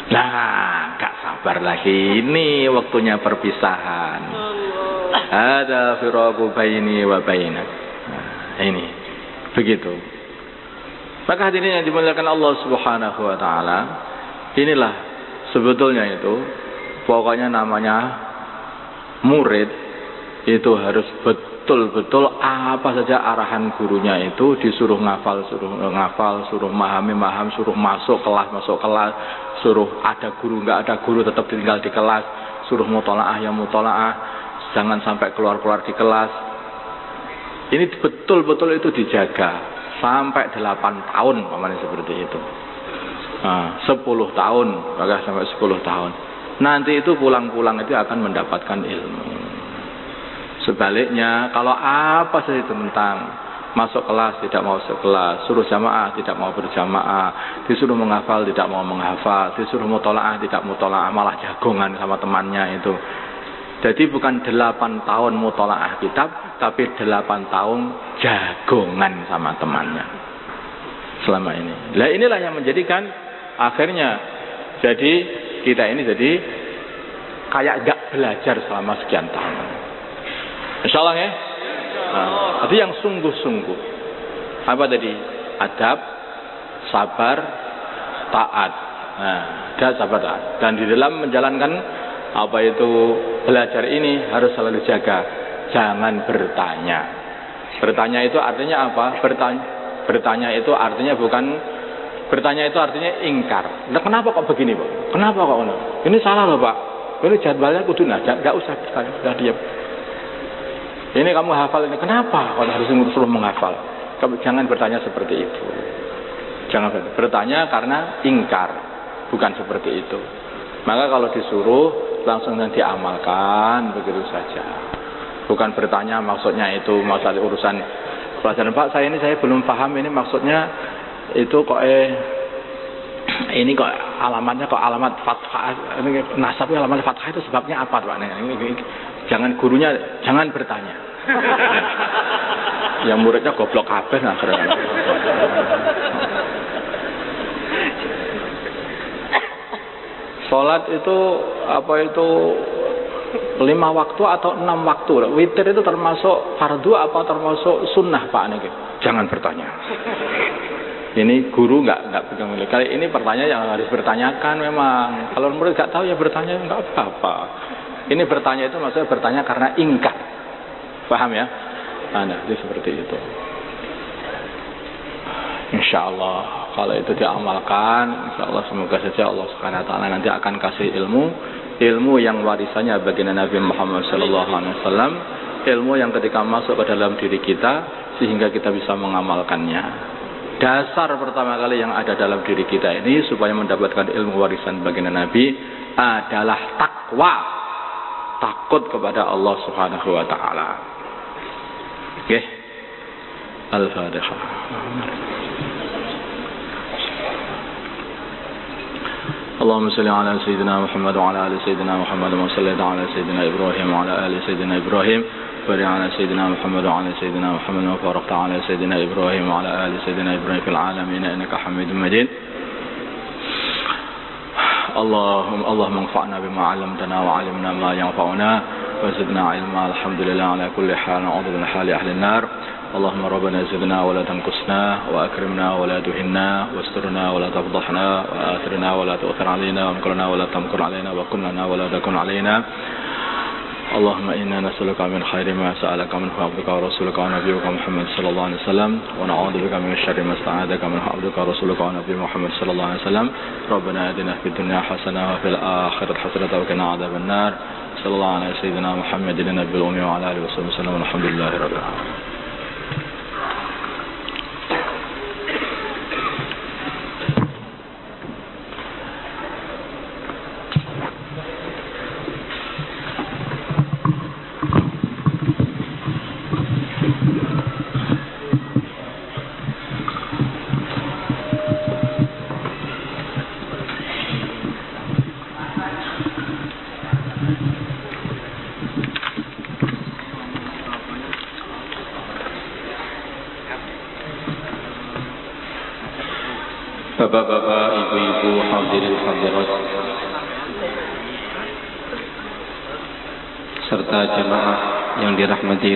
Nah, gak sabar lagi, ini waktunya perpisahan. Ada firaqu baini wa bainak. Ini begitu. Maka hadirin yang dimuliakan Allah Subhanahu wa taala, inilah sebetulnya itu pokoknya namanya murid itu harus betul-betul apa saja arahan gurunya itu disuruh ngafal, suruh maham, suruh masuk kelas, suruh ada guru nggak ada guru tetap tinggal di kelas, suruh mutolaah ya mutolaah, jangan sampai keluar di kelas. Ini betul-betul itu dijaga sampai 8 tahun paman seperti itu. 10 tahun, maka sampai 10 tahun. Nanti itu pulang-pulang itu akan mendapatkan ilmu. Sebaliknya, kalau apa saja tentang masuk kelas tidak mau masuk kelas, suruh jamaah tidak mau berjamaah, disuruh menghafal tidak mau menghafal, disuruh mutolaah tidak mutolaah, malah jagongan sama temannya itu. Jadi bukan 8 tahun mutolaah kitab, tapi 8 tahun jagongan sama temannya selama ini. Nah, inilah yang menjadikan akhirnya jadi kita ini jadi kayak gak belajar selama sekian tahun. Insyaallah ya. Itu yang sungguh-sungguh. Apa tadi? Adab, sabar, taat. Adab, sabar, taat. Dan di dalam menjalankan apa itu belajar ini harus selalu jaga. Jangan bertanya. Bertanya itu artinya apa? Bertanya itu artinya bukan, bertanya itu artinya ingkar. Nah, kenapa kok begini, Pak? Kenapa kok ono? Ini salah loh, Pak. Ini jadwalnya kudu enggak usah bertanya, sudah diam. Ini kamu hafal ini, kenapa kalau harus suruh menghafal? Jangan bertanya seperti itu. Jangan bertanya karena ingkar, bukan seperti itu. Maka kalau disuruh langsung nanti diamalkan begitu saja. Bukan bertanya maksudnya itu masalah urusan pelajaran. Pak, saya belum paham ini maksudnya itu kok ini kok alamatnya kok alamat fathah, ini nasabnya alamat fathah itu sebabnya apa, Pak? Ini jangan gurunya jangan bertanya. Yang muridnya goblok kabeh nah. Salat itu apa itu 5 waktu atau 6 waktu? Witir itu termasuk fardu apa termasuk sunnah Pak niki? Jangan bertanya. Ini guru nggak pegang milik. Kali ini pertanyaan yang harus bertanyakan memang. Kalau murid nggak tahu ya bertanya nggak apa-apa. Ini bertanya itu maksudnya bertanya karena ingkar. Paham ya? Nah, jadi seperti itu. Insya Allah kalau itu diamalkan, insya Allah semoga saja Allah Subhanahu Wa Taala nanti akan kasih ilmu yang warisannya baginda Nabi Muhammad Sallallahu Alaihi Wasallam, ilmu yang ketika masuk ke dalam diri kita sehingga kita bisa mengamalkannya. Dasar pertama kali yang ada dalam diri kita ini supaya mendapatkan ilmu warisan baginda Nabi adalah takwa, takut kepada Allah Subhanahu Wa Taala. Oke, Al-Fatihah. اللهم صل على سيدنا محمد وعلى آل سيدنا محمد وصلى على سيدنا إبراهيم وعلى آل سيدنا إبراهيم وبارك على سيدنا محمد وعلى سيدنا محمد وبارك على سيدنا إبراهيم وعلى آل سيدنا إبراهيم في العالمين إنك حميد مجيد اللهم انفعنا بما علمتنا وعلمنا ما ينفعنا وزدنا علما الحمد لله على كل حال نعوذ من حال أهل النار اللهم ربنا زدنا ولا تنقصنا وأكرمنا ولا تهنا واسترنا ولا تفضحنا وآثرنا ولا تؤثر علينا وامكرنا ولا تمكر علينا وكلنا ولا تكن علينا اللهم إنا نسألك من خير ما سألك منه عبدك ورسولك ونبيك محمد صلى الله عليه وسلم ونعوذ بك من شر ما استعاذك منه عبدك ورسولك ونبي محمد صلى الله عليه وسلم ربنا آتنا في الدنيا حسنة وفي الآخرة حسنة وقنا عذاب النار صلى الله على سيدنا محمد النبي الأمي وعلى آله وصحبه وسلم والحمد لله رب العالمين. Bapak-bapak, ibu-ibu, hadirin hadirat serta jemaah yang dirahmati